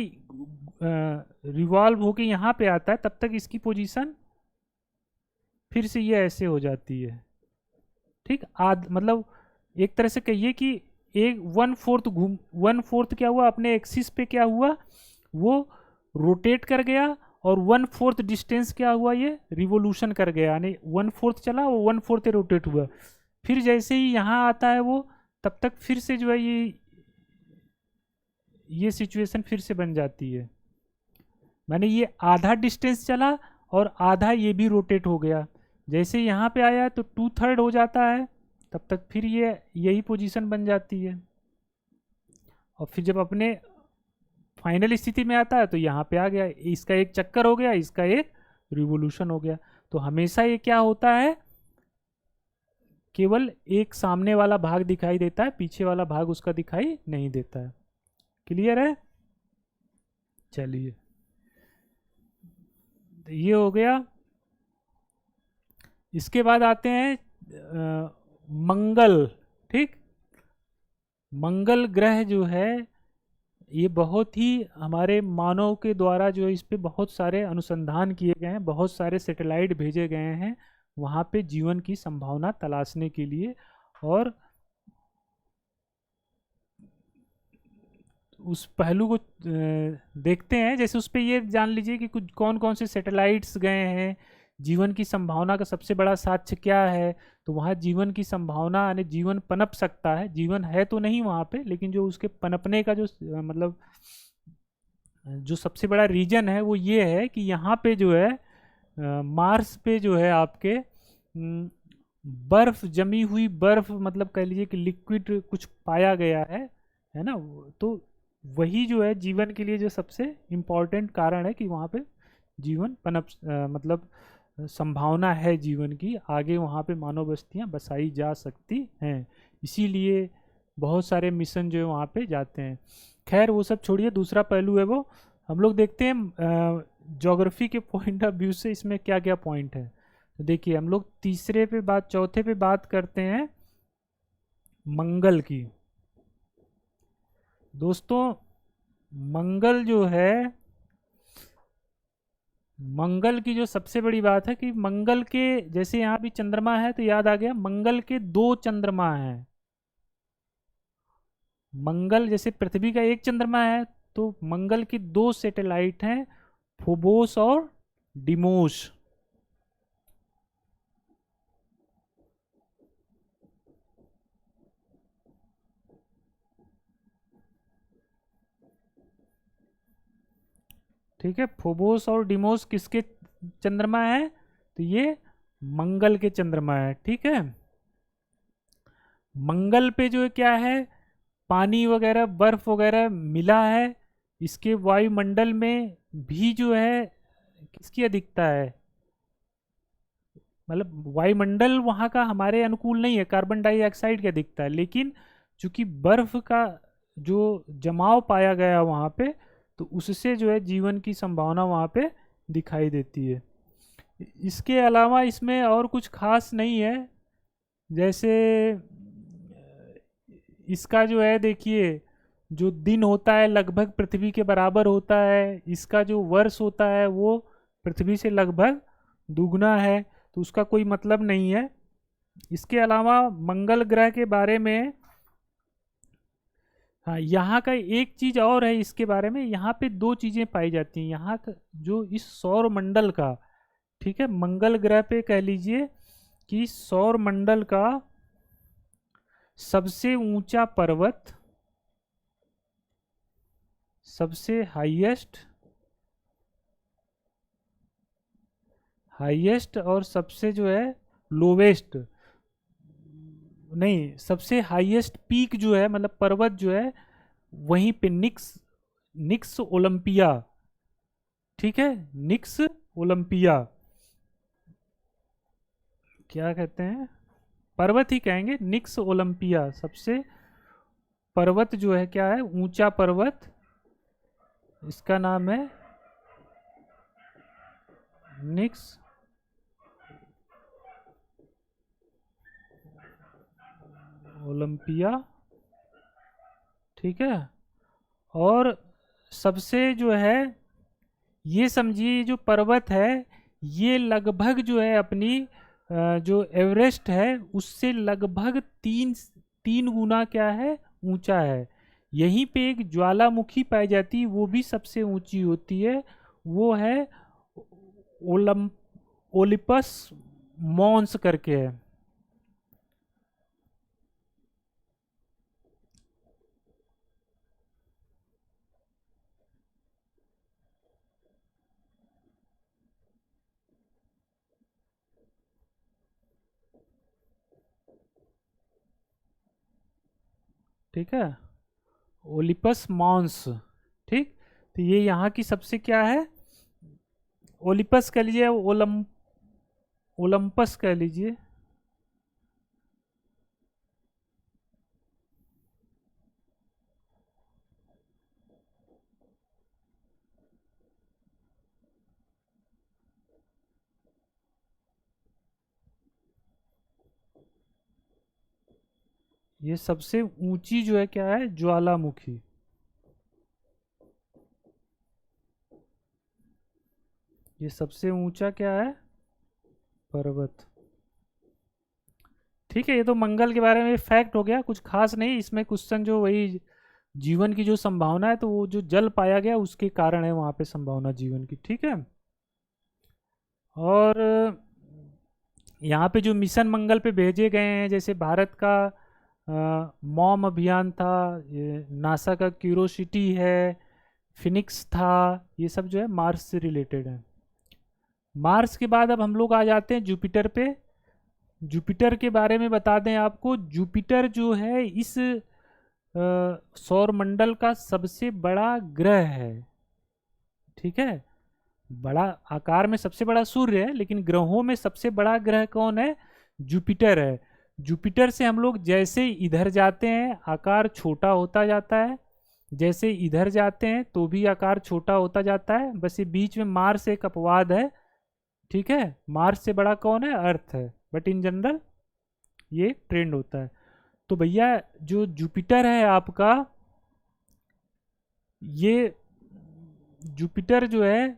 रिवॉल्व होके यहाँ पे आता है, तब तक इसकी पोजीशन फिर से ये ऐसे हो जाती है, ठीक। मतलब एक तरह से कहिए कि एक 1/4 क्या हुआ, अपने एक्सिस पे क्या हुआ, वो रोटेट कर गया, और 1/4 डिस्टेंस क्या हुआ, ये रिवोल्यूशन कर गया, यानी 1/4 चला, वो 1/4 रोटेट हुआ। फिर जैसे ही यहाँ आता है वो, तब तक फिर से जो है ये सिचुएशन फिर से बन जाती है। मैंने ये आधा डिस्टेंस चला और आधा ये भी रोटेट हो गया। जैसे यहाँ पे आया तो 2/3 हो जाता है, तब तक फिर ये यही पोजीशन बन जाती है। और फिर जब अपने फाइनल स्थिति में आता है तो यहाँ पे आ गया, इसका एक चक्कर हो गया, इसका एक रिवोल्यूशन हो गया। तो हमेशा ये क्या होता है, केवल एक सामने वाला भाग दिखाई देता है, पीछे वाला भाग उसका दिखाई नहीं देता है। क्लियर है? चलिए, ये हो गया। इसके बाद आते हैं मंगल, ठीक। मंगल ग्रह जो है ये बहुत ही हमारे मानव के द्वारा जो है इस पे बहुत सारे अनुसंधान किए गए हैं, बहुत सारे सैटेलाइट भेजे गए हैं वहाँ पे जीवन की संभावना तलाशने के लिए। और उस पहलू को देखते हैं, जैसे उस पर ये जान लीजिए कि कुछ कौन कौन से सैटेलाइट्स गए हैं, जीवन की संभावना का सबसे बड़ा साक्ष्य क्या है। तो वहाँ जीवन की संभावना, यानी जीवन पनप सकता है, जीवन है तो नहीं वहाँ पे, लेकिन जो उसके पनपने का जो मतलब जो सबसे बड़ा रीजन है वो ये है कि यहाँ पे जो है मार्स पे जो है आपके बर्फ, जमी हुई बर्फ, मतलब कह लीजिए कि लिक्विड कुछ पाया गया है ना। तो वही जो है जीवन के लिए जो सबसे इम्पोर्टेंट कारण है कि वहाँ पे जीवन पनप मतलब संभावना है जीवन की, आगे वहाँ पे मानव बस्तियाँ बसाई जा सकती हैं। इसीलिए बहुत सारे मिशन जो है वहाँ पे जाते हैं। खैर वो सब छोड़िए, दूसरा पहलू है वो हम लोग देखते हैं ज्योग्राफी के पॉइंट ऑफ व्यू से इसमें क्या क्या पॉइंट है। तो देखिए हम लोग चौथे पे बात करते हैं मंगल की। दोस्तों मंगल जो है, मंगल की जो सबसे बड़ी बात है कि मंगल के, जैसे यहाँ भी चंद्रमा है तो याद आ गया, मंगल के 2 चंद्रमा हैं। मंगल जैसे पृथ्वी का एक चंद्रमा है, तो मंगल की 2 सैटेलाइट हैं, फोबोस और डिमोस। ठीक है, फोबोस और डिमोस किसके चंद्रमा है, तो ये मंगल के चंद्रमा है, ठीक है। मंगल पे जो क्या है, पानी वगैरह, बर्फ वगैरह मिला है। इसके वायुमंडल में भी जो है किसकी अधिकता है, मतलब वायुमंडल वहाँ का हमारे अनुकूल नहीं है, कार्बन डाइऑक्साइड की अधिकता है। लेकिन चूंकि बर्फ का जो जमाव पाया गया वहाँ पे, तो उससे जो है जीवन की संभावना वहाँ पे दिखाई देती है। इसके अलावा इसमें और कुछ खास नहीं है। जैसे इसका जो है देखिए, जो दिन होता है लगभग पृथ्वी के बराबर होता है, इसका जो वर्ष होता है वो पृथ्वी से लगभग दुगना है, तो उसका कोई मतलब नहीं है। इसके अलावा मंगल ग्रह के बारे में, हाँ, यहाँ का एक चीज और है इसके बारे में, यहाँ पे दो चीजें पाई जाती हैं यहाँ जो इस सौर मंडल का, ठीक है, मंगल ग्रह पे कह लीजिए कि सौर मंडल का सबसे ऊंचा पर्वत, सबसे हाईएस्ट और सबसे जो है लोवेस्ट, नहीं, सबसे हाईएस्ट पीक जो है, मतलब पर्वत जो है, वहीं पे निक्स निक्स ओलंपिया, ठीक है, निक्स ओलंपिया, क्या कहते हैं, पर्वत ही कहेंगे, निक्स ओलंपिया सबसे पर्वत जो है क्या है, ऊंचा पर्वत, इसका नाम है निक्स ओलंपिया, ठीक है। और सबसे जो है, ये समझिए जो पर्वत है ये लगभग जो है अपनी जो एवरेस्ट है उससे लगभग तीन तीन गुना क्या है, ऊंचा है। यहीं पे एक ज्वालामुखी पाई जाती है, वो भी सबसे ऊंची होती है, वो है ओलम ओलिपस मॉन्स करके है। ठीक है, ओलिपस मॉन्स, ठीक। तो ये यहाँ की सबसे क्या है, ओलिपस कह लीजिए, ओलंपस कह लीजिए, ये सबसे ऊंची जो है क्या है, ज्वालामुखी, ये सबसे ऊंचा क्या है, पर्वत। ठीक है, ये तो मंगल के बारे में फैक्ट हो गया, कुछ खास नहीं इसमें। क्वेश्चन जो वही जीवन की जो संभावना है, तो वो जो जल पाया गया उसके कारण है वहां पे संभावना जीवन की, ठीक है। और यहाँ पे जो मिशन मंगल पे भेजे गए हैं, जैसे भारत का मॉम अभियान था, ये नासा का क्यूरोसिटी है, फिनिक्स था, ये सब जो है मार्स से रिलेटेड है। मार्स के बाद अब हम लोग आ जाते हैं जुपिटर पे। जुपिटर के बारे में बता दें आपको, जुपिटर जो है इस सौर मंडल का सबसे बड़ा ग्रह है, ठीक है। बड़ा आकार में सबसे बड़ा सूर्य है, लेकिन ग्रहों में सबसे बड़ा ग्रह कौन है, जुपिटर है। जुपिटर से हम लोग जैसे इधर जाते हैं आकार छोटा होता जाता है, जैसे इधर जाते हैं तो भी आकार छोटा होता जाता है, बस ये बीच में मार्स एक अपवाद है, ठीक है। मार्स से बड़ा कौन है, अर्थ है, बट इन जनरल ये ट्रेंड होता है। तो भैया जो जुपिटर है आपका, ये जुपिटर जो है,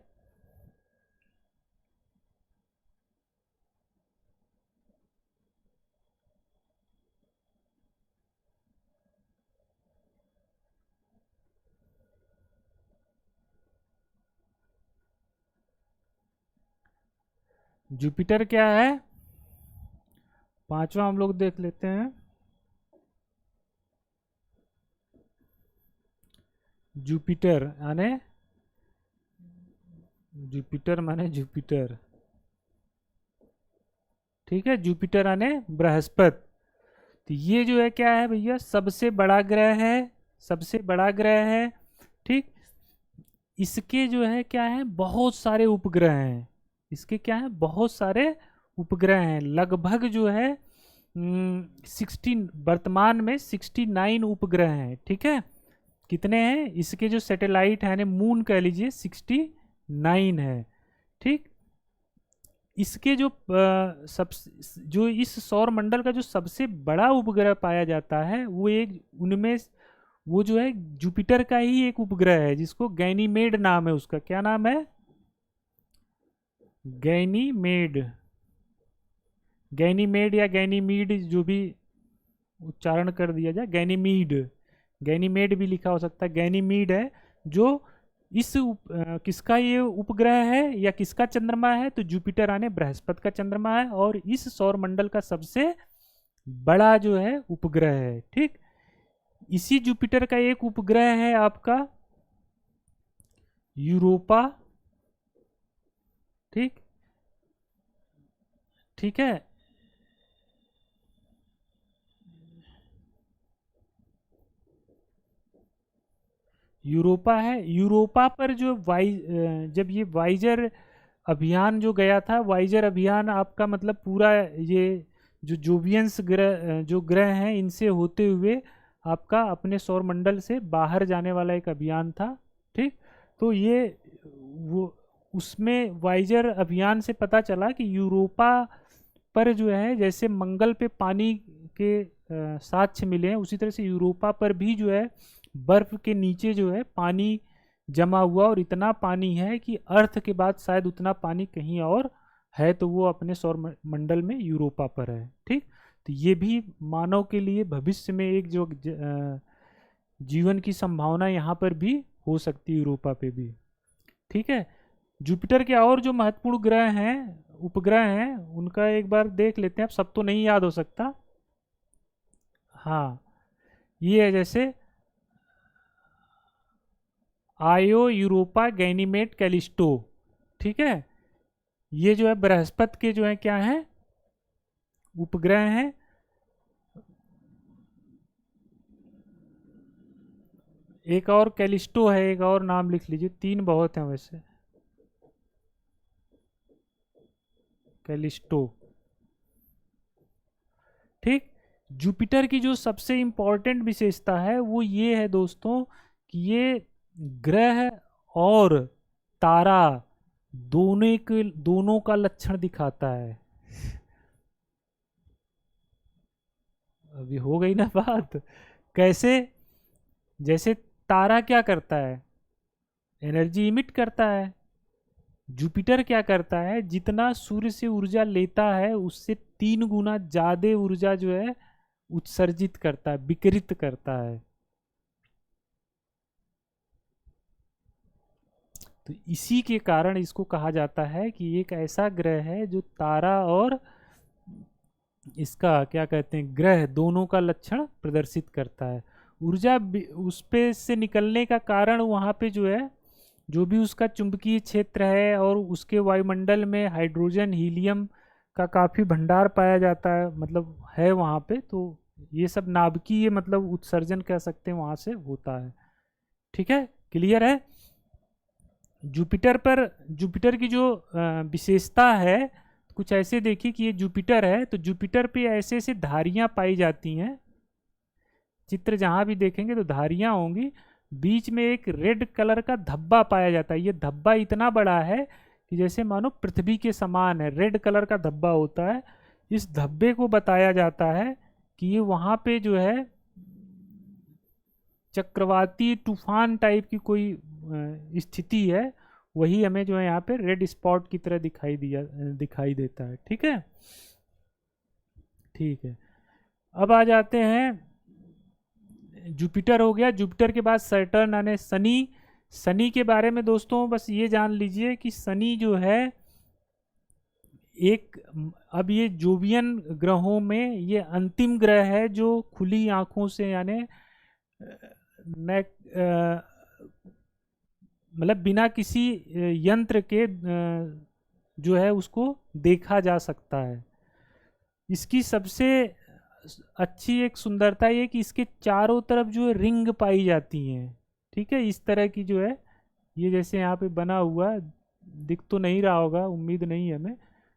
जुपिटर क्या है, पांचवा हम लोग देख लेते हैं। जुपिटर यानी, जुपिटर माने जुपिटर, ठीक है, जुपिटर यानी बृहस्पति। तो ये जो है क्या है भैया, सबसे बड़ा ग्रह है, सबसे बड़ा ग्रह है, ठीक। इसके जो है क्या है, बहुत सारे उपग्रह हैं, इसके क्या है, बहुत सारे उपग्रह हैं, लगभग जो है 16, वर्तमान में 69 उपग्रह हैं, ठीक है। कितने हैं इसके जो सैटेलाइट है, मून कह लीजिए, 69 है, ठीक। इसके जो जो इस सौर मंडल का जो सबसे बड़ा उपग्रह पाया जाता है वो एक उनमें वो जो है जुपिटर का ही एक उपग्रह है जिसको गैनीमेड नाम है। उसका क्या नाम है? गैनीमेड। गैनीमेड या गैनीमीड, जो भी उच्चारण कर दिया जाए, गैनीमीड, गैनीमेड भी लिखा हो सकता है, गैनीमीड है। जो इस किसका ये उपग्रह है या किसका चंद्रमा है? तो जुपिटर यानी बृहस्पति का चंद्रमा है और इस सौर मंडल का सबसे बड़ा जो है उपग्रह है। ठीक, इसी जुपिटर का एक उपग्रह है आपका यूरोपा। ठीक, ठीक है। यूरोपा है। यूरोपा पर जो जब ये वाइजर अभियान जो गया था, वाइजर अभियान आपका मतलब पूरा ये जो जोवियंस ग्रह जो ग्रह हैं इनसे होते हुए आपका अपने सौर मंडल से बाहर जाने वाला एक अभियान था। ठीक, तो ये वो उसमें वाइजर अभियान से पता चला कि यूरोपा पर जो है जैसे मंगल पे पानी के साक्ष्य मिले हैं, उसी तरह से यूरोपा पर भी जो है बर्फ के नीचे जो है पानी जमा हुआ और इतना पानी है कि अर्थ के बाद शायद उतना पानी कहीं और है, तो वो अपने सौर मंडल में यूरोपा पर है। ठीक, तो ये भी मानव के लिए भविष्य में एक जो जीवन की संभावना यहाँ पर भी हो सकती है, यूरोपा पे भी। ठीक है, जुपिटर के और जो महत्वपूर्ण ग्रह हैं, उपग्रह हैं, उनका एक बार देख लेते हैं। अब सब तो नहीं याद हो सकता। हाँ, ये है जैसे आयो, यूरोपा, गैनीमेड, कैलिस्टो। ठीक है, ये जो है बृहस्पति के जो है क्या है, उपग्रह हैं। एक और कैलिस्टो है, एक और नाम लिख लीजिए, 3 बहुत हैं वैसे। कैलिस्टो। ठीक, जुपिटर की जो सबसे इंपॉर्टेंट विशेषता है वो ये है दोस्तों कि ये ग्रह और तारा दोनों का लक्षण दिखाता है। अभी हो गई ना बात? कैसे? जैसे तारा क्या करता है? एनर्जी इमिट करता है। जुपिटर क्या करता है? जितना सूर्य से ऊर्जा लेता है उससे 3 गुना ज्यादा ऊर्जा जो है उत्सर्जित करता है, विकिरित करता है। तो इसी के कारण इसको कहा जाता है कि एक ऐसा ग्रह है जो तारा और इसका क्या कहते हैं ग्रह दोनों का लक्षण प्रदर्शित करता है। ऊर्जा उस पे से निकलने का कारण वहाँ पे जो है जो भी उसका चुंबकीय क्षेत्र है और उसके वायुमंडल में हाइड्रोजन हीलियम का काफ़ी भंडार पाया जाता है, मतलब है वहाँ पे, तो ये सब नाभिकीय मतलब उत्सर्जन कह सकते हैं वहाँ से होता है। ठीक है, क्लियर है? जुपिटर की जो विशेषता है कुछ ऐसे देखिए कि ये जुपिटर है, तो जुपिटर पे ऐसे ऐसे धारियां पाई जाती हैं। चित्र जहां भी देखेंगे तो धारियां होंगी, बीच में एक रेड कलर का धब्बा पाया जाता है। ये धब्बा इतना बड़ा है कि जैसे मानो पृथ्वी के समान है, रेड कलर का धब्बा होता है। इस धब्बे को बताया जाता है कि ये वहाँ पे जो है चक्रवाती तूफान टाइप की कोई स्थिति है, वही हमें जो है यहाँ पे रेड स्पॉट की तरह दिखाई देता है। ठीक है, ठीक है। अब आ जाते हैं, जुपिटर हो गया, जुपिटर के बाद सैटर्न यानी शनि। शनि के बारे में दोस्तों बस ये जान लीजिए कि शनि जो है एक, अब ये जोवियन ग्रहों में ये अंतिम ग्रह है जो खुली आंखों से यानी मतलब बिना किसी यंत्र के जो है उसको देखा जा सकता है। इसकी सबसे अच्छी एक सुंदरता ये कि इसके चारों तरफ जो है रिंग पाई जाती हैं। ठीक है, इस तरह की जो है ये जैसे यहाँ पे बना हुआ दिख तो नहीं रहा होगा, उम्मीद नहीं है हमें।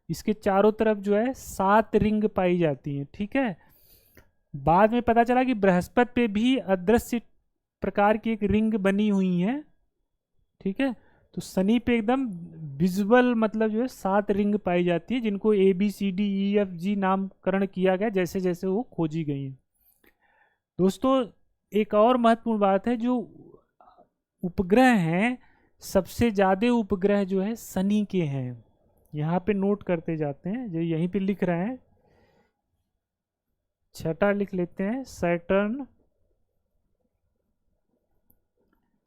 इसके चारों तरफ जो है 7 रिंग पाई जाती हैं। ठीक है, बाद में पता चला कि बृहस्पति पे भी अदृश्य प्रकार की एक रिंग बनी हुई है। ठीक है, तो शनि पे एकदम विजुअल मतलब जो है 7 रिंग पाई जाती है, जिनको ABCDEFG नामकरण किया गया जैसे जैसे वो खोजी गई हैं। दोस्तों एक और महत्वपूर्ण बात है, जो उपग्रह हैं सबसे ज़्यादा उपग्रह जो है शनि के हैं। यहाँ पे नोट करते जाते हैं, जो यहीं पे लिख रहे हैं, छठा लिख लेते हैं, सैटर्न,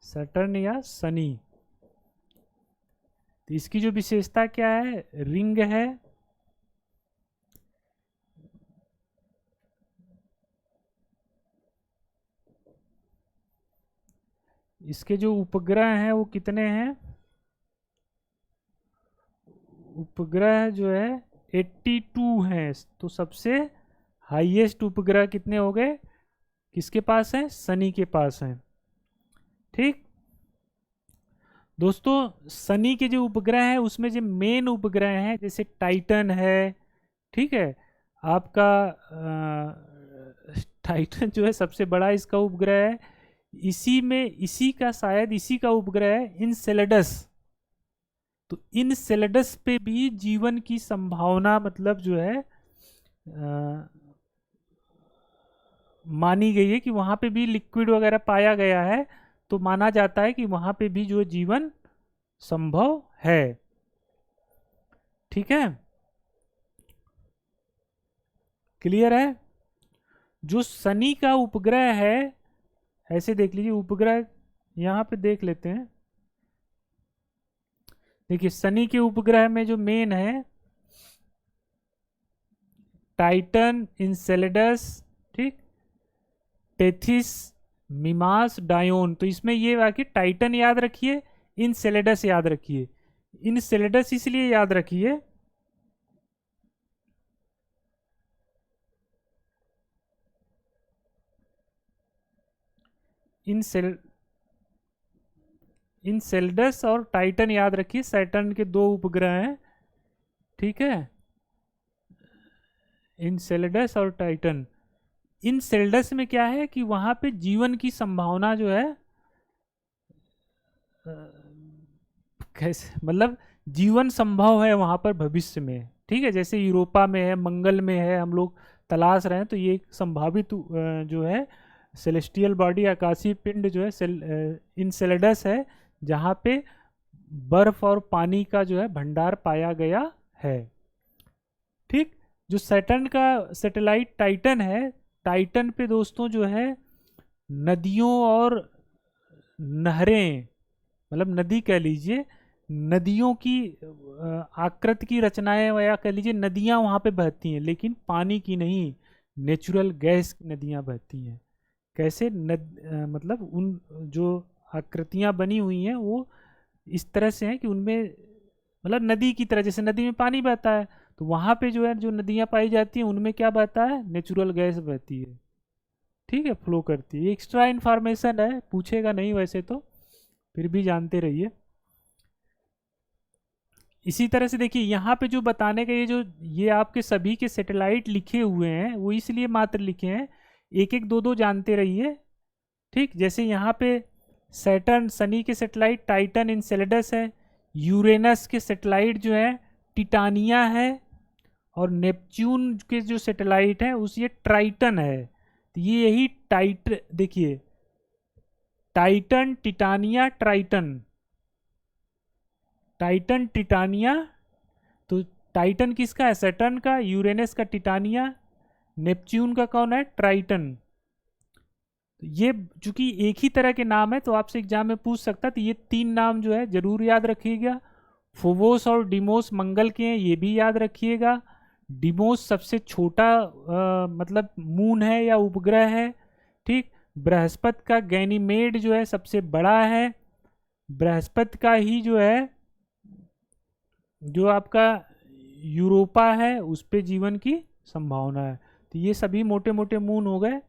सैटर्न या शनि। तो इसकी जो विशेषता क्या है, रिंग है, इसके जो उपग्रह हैं वो कितने हैं, उपग्रह जो है 82 हैं। तो सबसे हाईएस्ट उपग्रह कितने हो गए, किसके पास है, शनि के पास है। ठीक दोस्तों, शनि के जो उपग्रह हैं उसमें जो मेन उपग्रह हैं जैसे टाइटन है, ठीक है, आपका टाइटन जो है सबसे बड़ा इसका उपग्रह है। इसी में इसी का शायद इसी का उपग्रह है इनसेलेडस। तो इनसेलेडस पे भी जीवन की संभावना मतलब जो है मानी गई है कि वहां पे भी लिक्विड वगैरह पाया गया है, तो माना जाता है कि वहां पे भी जो जीवन संभव है। ठीक है, क्लियर है। जो शनि का उपग्रह है, ऐसे देख लीजिए उपग्रह, यहां पे देख लेते हैं। देखिए शनि के उपग्रह में जो मेन है टाइटन, इंसेलेडस, ठीक, टेथिस, मिमास, डायोन। तो इसमें ये बाकी टाइटन याद रखिए, इनसेलेडस याद रखिए। इनसेलेडस इसलिए याद रखिए, इनसेल इनसेल्डस और टाइटन याद रखिए, सैटर्न के 2 उपग्रह हैं। ठीक है, इनसेल्डस और टाइटन। इनसेल्डस में क्या है कि वहां पे जीवन की संभावना जो है कैसे मतलब जीवन संभव है वहां पर भविष्य में। ठीक है, जैसे यूरोपा में है, मंगल में है, हम लोग तलाश रहे हैं, तो ये एक संभावित जो है सेलेस्टियल बॉडी, आकाशीय पिंड जो है इनसेलेडस है, जहाँ पे बर्फ और पानी का जो है भंडार पाया गया है। ठीक, जो सैटर्न का सैटेलाइट टाइटन है, टाइटन पे दोस्तों जो है नदियों और नहरें, मतलब नदी कह लीजिए, नदियों की आकृति की रचनाएं, या कह लीजिए नदियां वहां पे बहती हैं, लेकिन पानी की नहीं, नेचुरल गैस की नदियां बहती हैं। कैसे मतलब उन जो आकृतियां बनी हुई हैं वो इस तरह से हैं कि उनमें मतलब नदी की तरह, जैसे नदी में पानी बहता है, तो वहां पे जो है जो नदियां पाई जाती हैं उनमें क्या बहता है, नेचुरल गैस बहती है। ठीक है, फ्लो करती है। एक्स्ट्रा इन्फॉर्मेशन है, पूछेगा नहीं वैसे तो, फिर भी जानते रहिए। इसी तरह से देखिए यहाँ पे जो बताने का ये आपके सभी के सैटेलाइट लिखे हुए हैं, वो इसलिए मात्र लिखे हैं, एक एक दो दो जानते रहिए। ठीक, जैसे यहाँ पे सैटर्न शनि के सैटेलाइट टाइटन इनसेलेडस है, यूरेनस के सैटेलाइट जो है टिटानिया है, और नेपच्यून के जो सैटेलाइट है उस ये ट्राइटन है। तो ये यही देखिए Titan, Titania, Triton, Titan, Titania. तो टाइटन किसका है, सैटर्न का, यूरेनस का टिटानिया, नेपच्यून का कौन है, ट्राइटन। तो ये चूंकि एक ही तरह के नाम है तो आपसे एग्जाम में पूछ सकता है, तो ये 3 नाम जो है जरूर याद रखिएगा। फोबोस और डिमोस मंगल के हैं, ये भी याद रखिएगा। डिमोस सबसे छोटा मतलब मून है या उपग्रह है। ठीक, बृहस्पति का गैनीमेड जो है सबसे बड़ा है। बृहस्पति का ही जो है जो आपका यूरोपा है उस पे जीवन की संभावना है। तो ये सभी मोटे मोटे मून हो गए।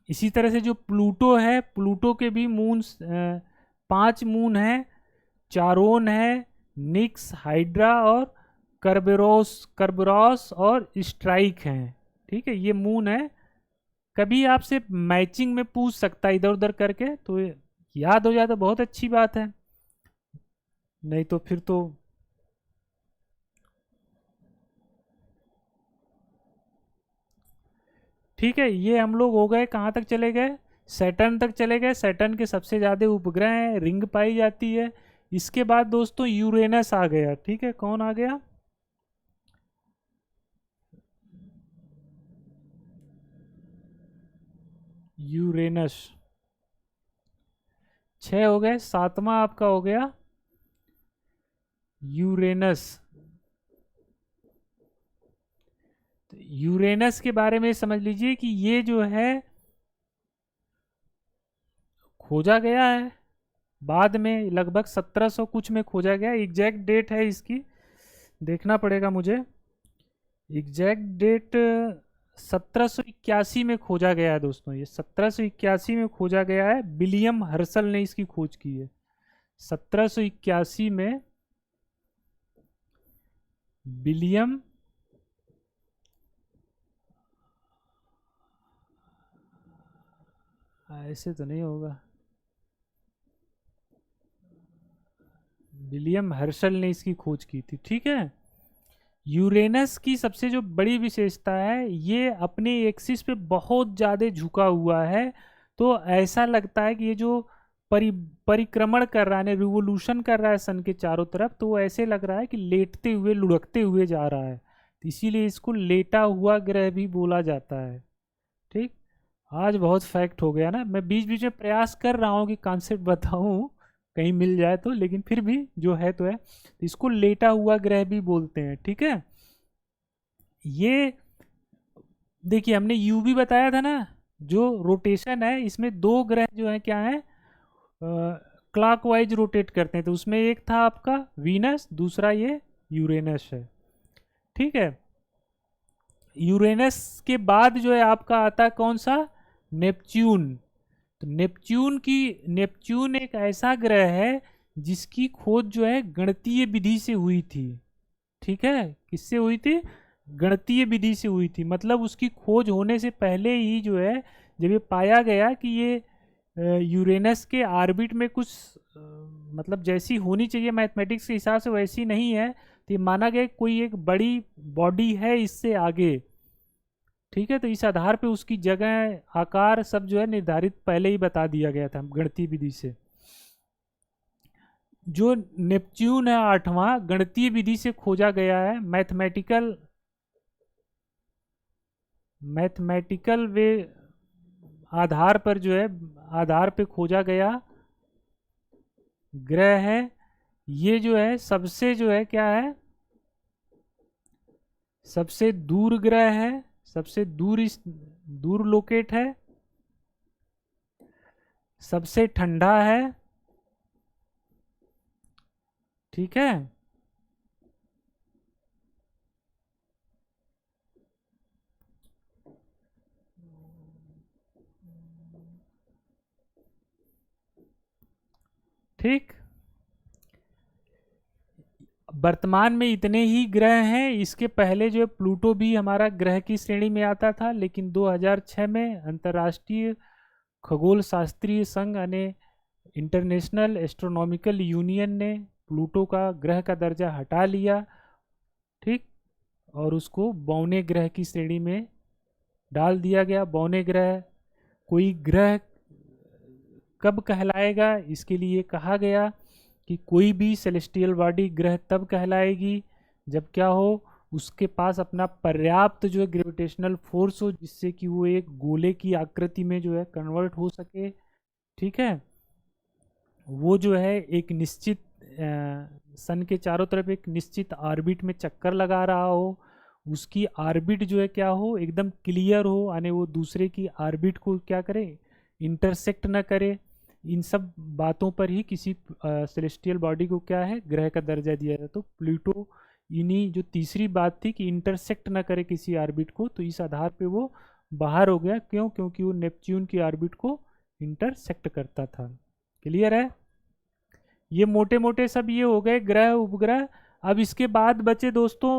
इसी तरह से जो प्लूटो है, प्लूटो के भी मून 5 मून हैं, चारोन है, निक्स, हाइड्रा और कर्बरोस और स्ट्राइक हैं। ठीक है, ये मून है। कभी आपसे मैचिंग में पूछ सकता है इधर उधर करके, तो याद हो जाए तो बहुत अच्छी बात है। नहीं तो फिर तो ठीक है। ये हम लोग हो गए, कहाँ तक चले गए? सैटर्न तक चले गए। सैटर्न के सबसे ज़्यादा उपग्रह हैं, रिंग पाई जाती है। इसके बाद दोस्तों यूरेनस आ गया। ठीक है, कौन आ गया? यूरेनस। 6 हो गए, सातवां आपका हो गया यूरेनस। तो यूरेनस के बारे में समझ लीजिए कि ये जो है खोजा गया है बाद में, लगभग 1700 कुछ में खोजा गया। एग्जैक्ट डेट है इसकी, देखना पड़ेगा मुझे। एग्जैक्ट डेट 1781 में खोजा गया है दोस्तों। ये 1781 में खोजा गया है, विलियम हर्सल ने इसकी खोज की है 1781 में। विलियम ऐसे तो नहीं होगा, विलियम हर्शल ने इसकी खोज की थी। ठीक है। यूरेनस की सबसे जो बड़ी विशेषता है, ये अपने एक्सिस पे बहुत ज़्यादा झुका हुआ है। तो ऐसा लगता है कि ये जो परिक्रमण कर रहा है, रिवोल्यूशन कर रहा है सन के चारों तरफ, तो वो ऐसे लग रहा है कि लेटते हुए लुढ़कते हुए जा रहा है। तो इसीलिए इसको लेटा हुआ ग्रह भी बोला जाता है। ठीक। आज बहुत फैक्ट हो गया ना, मैं बीच बीच में प्रयास कर रहा हूँ कि कॉन्सेप्ट बताऊँ कहीं मिल जाए तो, लेकिन फिर भी जो है तो है। तो इसको लेटा हुआ ग्रह भी बोलते हैं। ठीक है। ये देखिए, हमने यू भी बताया था ना, जो रोटेशन है इसमें दो ग्रह जो है क्या है, क्लॉकवाइज रोटेट करते हैं। तो उसमें एक था आपका वीनस, दूसरा ये यूरेनस है। ठीक है। यूरेनस के बाद जो है आपका आता है कौन सा? नेपच्यून। तो नेपच्यून एक ऐसा ग्रह है जिसकी खोज जो है गणितीय विधि से हुई थी। ठीक है। किससे हुई थी? गणितीय विधि से हुई थी। मतलब उसकी खोज होने से पहले ही जो है, जब ये पाया गया कि ये यूरेनस के ऑर्बिट में कुछ मतलब जैसी होनी चाहिए मैथमेटिक्स के हिसाब से वैसी नहीं है, तो ये माना गया कोई एक बड़ी बॉडी है इससे आगे। ठीक है। तो इस आधार पे उसकी जगह, आकार सब जो है निर्धारित पहले ही बता दिया गया था गणितीय विधि से। जो नेपच्यून है आठवां, गणितीय विधि से खोजा गया है, मैथमेटिकल वे आधार पर जो है, आधार पे खोजा गया ग्रह है। ये जो है सबसे जो है क्या है, सबसे दूर ग्रह है, सबसे दूर इस दूर लोकेट है, सबसे ठंडा है। ठीक है। ठीक। वर्तमान में इतने ही ग्रह हैं। इसके पहले जो है प्लूटो भी हमारा ग्रह की श्रेणी में आता था, लेकिन 2006 में अंतर्राष्ट्रीय खगोल शास्त्रीय संघ यानी इंटरनेशनल एस्ट्रोनॉमिकल यूनियन ने प्लूटो का ग्रह का दर्जा हटा लिया। ठीक। और उसको बौने ग्रह की श्रेणी में डाल दिया गया। बौने ग्रह, कोई ग्रह कब कहलाएगा, इसके लिए कहा गया कि कोई भी सेलेस्टियल बॉडी ग्रह तब कहलाएगी जब क्या हो, उसके पास अपना पर्याप्त जो है ग्रेविटेशनल फोर्स हो, जिससे कि वो एक गोले की आकृति में जो है कन्वर्ट हो सके। ठीक है। वो जो है एक निश्चित सन के चारों तरफ एक निश्चित ऑर्बिट में चक्कर लगा रहा हो, उसकी ऑर्बिट जो है क्या हो, एकदम क्लियर हो, यानी वो दूसरे की ऑर्बिट को क्या करे, इंटरसेक्ट ना करे। इन सब बातों पर ही किसी सेलेस्टियल बॉडी को क्या है, ग्रह का दर्जा दिया जाता। तो प्लूटो, इन्हीं जो तीसरी बात थी कि इंटरसेक्ट ना करे किसी ऑर्बिट को, तो इस आधार पे वो बाहर हो गया। क्यों? क्योंकि वो नेपच्यून की ऑर्बिट को इंटरसेक्ट करता था। क्लियर है? ये मोटे मोटे सब ये हो गए ग्रह उपग्रह। अब इसके बाद बचे दोस्तों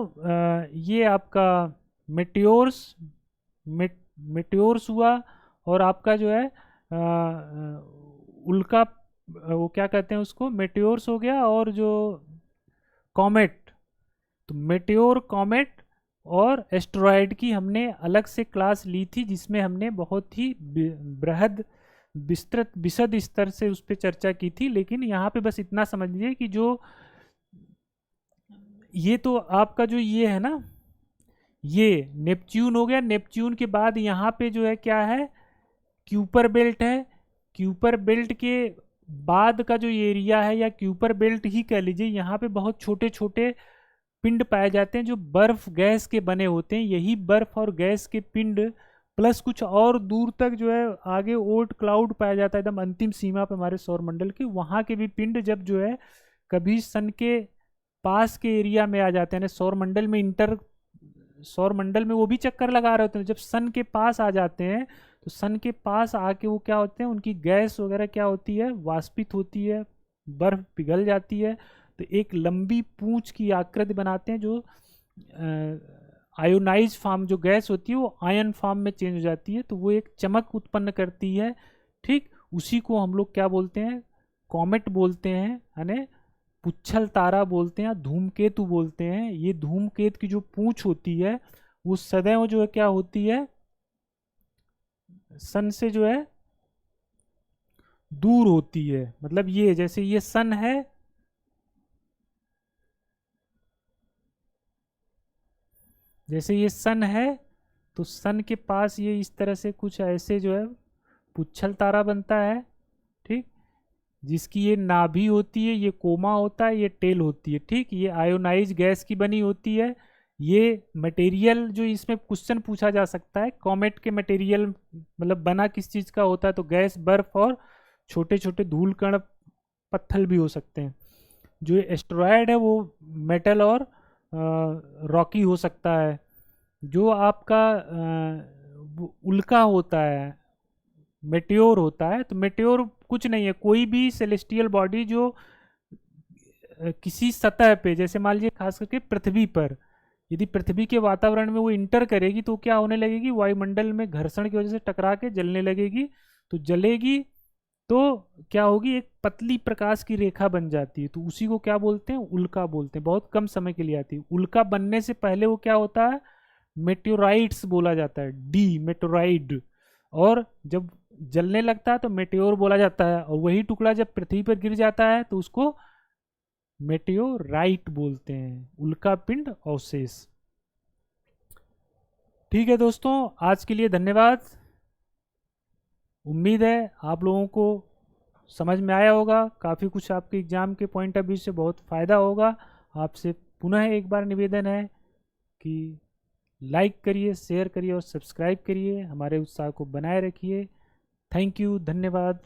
ये आपका मेट्योर्स। मेट्योर्स हुआ, और आपका जो है उल्का वो क्या कहते हैं उसको, मेटेओर्स हो गया, और जो कॉमेट, तो मेटेओर, कॉमेट और एस्टेरॉयड की हमने अलग से क्लास ली थी, जिसमें हमने बहुत ही बृहद विस्तृत विशद स्तर से उस पर चर्चा की थी। लेकिन यहाँ पे बस इतना समझ लीजिए कि जो ये तो आपका जो ये है ना, ये नेपच्यून हो गया। नेपच्यून के बाद यहाँ पे जो है क्या है, क्यूपर बेल्ट है। क्यूपर बेल्ट के बाद का जो एरिया है, या क्यूपर बेल्ट ही कह लीजिए, यहाँ पे बहुत छोटे छोटे पिंड पाए जाते हैं जो बर्फ गैस के बने होते हैं। यही बर्फ और गैस के पिंड प्लस कुछ और दूर तक जो है आगे ओट क्लाउड पाया जाता है, एकदम अंतिम सीमा पे हमारे सौरमंडल के। वहाँ के भी पिंड जब जो है कभी सन के पास के एरिया में आ जाते हैं, सौरमंडल में इंटर, सौरमंडल में वो भी चक्कर लगा रहे होते हैं, जब सन के पास आ जाते हैं तो सन के पास आके वो क्या होते हैं, उनकी गैस वगैरह क्या होती है, वाष्पित होती है, बर्फ पिघल जाती है, तो एक लंबी पूंछ की आकृति बनाते हैं, जो आयोनाइज फॉर्म, जो गैस होती है वो आयन फॉर्म में चेंज हो जाती है, तो वो एक चमक उत्पन्न करती है। ठीक, उसी को हम लोग क्या बोलते हैं, कॉमेट बोलते हैं, यानी पुच्छल तारा बोलते हैं, धूमकेतु बोलते हैं। ये धूमकेतु की जो पूंछ होती है वो सदैव जो है क्या होती है, सन से जो है दूर होती है। मतलब ये जैसे ये सन है, जैसे ये सन है, तो सन के पास ये इस तरह से कुछ ऐसे जो है पुच्छल तारा बनता है। ठीक, जिसकी ये नाभि होती है, ये कोमा होता है, ये टेल होती है। ठीक, ये आयोनाइज गैस की बनी होती है। ये मटेरियल जो इसमें क्वेश्चन पूछा जा सकता है, कॉमेट के मटेरियल मतलब बना किस चीज़ का होता है, तो गैस, बर्फ और छोटे छोटे धूल कण, पत्थर भी हो सकते हैं। जो एस्टेरॉयड है वो मेटल और रॉकी हो सकता है। जो आपका उल्का होता है, मेटेओर होता है, तो मेटेओर कुछ नहीं है, कोई भी सेलेस्टियल बॉडी जो किसी सतह पे, जैसे मान लीजिए खास करके पृथ्वी पर, यदि पृथ्वी के वातावरण में वो इंटर करेगी तो क्या होने लगेगी, वायुमंडल में घर्षण की वजह से टकरा के जलने लगेगी। तो जलेगी तो क्या होगी, एक पतली प्रकाश की रेखा बन जाती है, तो उसी को क्या बोलते हैं, उल्का बोलते हैं। बहुत कम समय के लिए आती है। उल्का बनने से पहले वो क्या होता है, मेटेओराइट्स बोला जाता है, डी मेटेओराइड। और जब जलने लगता है तो मेटेओर बोला जाता है, और वही टुकड़ा जब पृथ्वी पर गिर जाता है तो उसको मेटेओराइट बोलते हैं, उल्का पिंड अवशेष। ठीक है दोस्तों, आज के लिए धन्यवाद। उम्मीद है आप लोगों को समझ में आया होगा, काफ़ी कुछ आपके एग्ज़ाम के पॉइंट ऑफ व्यू से बहुत फ़ायदा होगा। आपसे पुनः एक बार निवेदन है कि लाइक करिए, शेयर करिए और सब्सक्राइब करिए, हमारे उत्साह को बनाए रखिए। थैंक यू, धन्यवाद।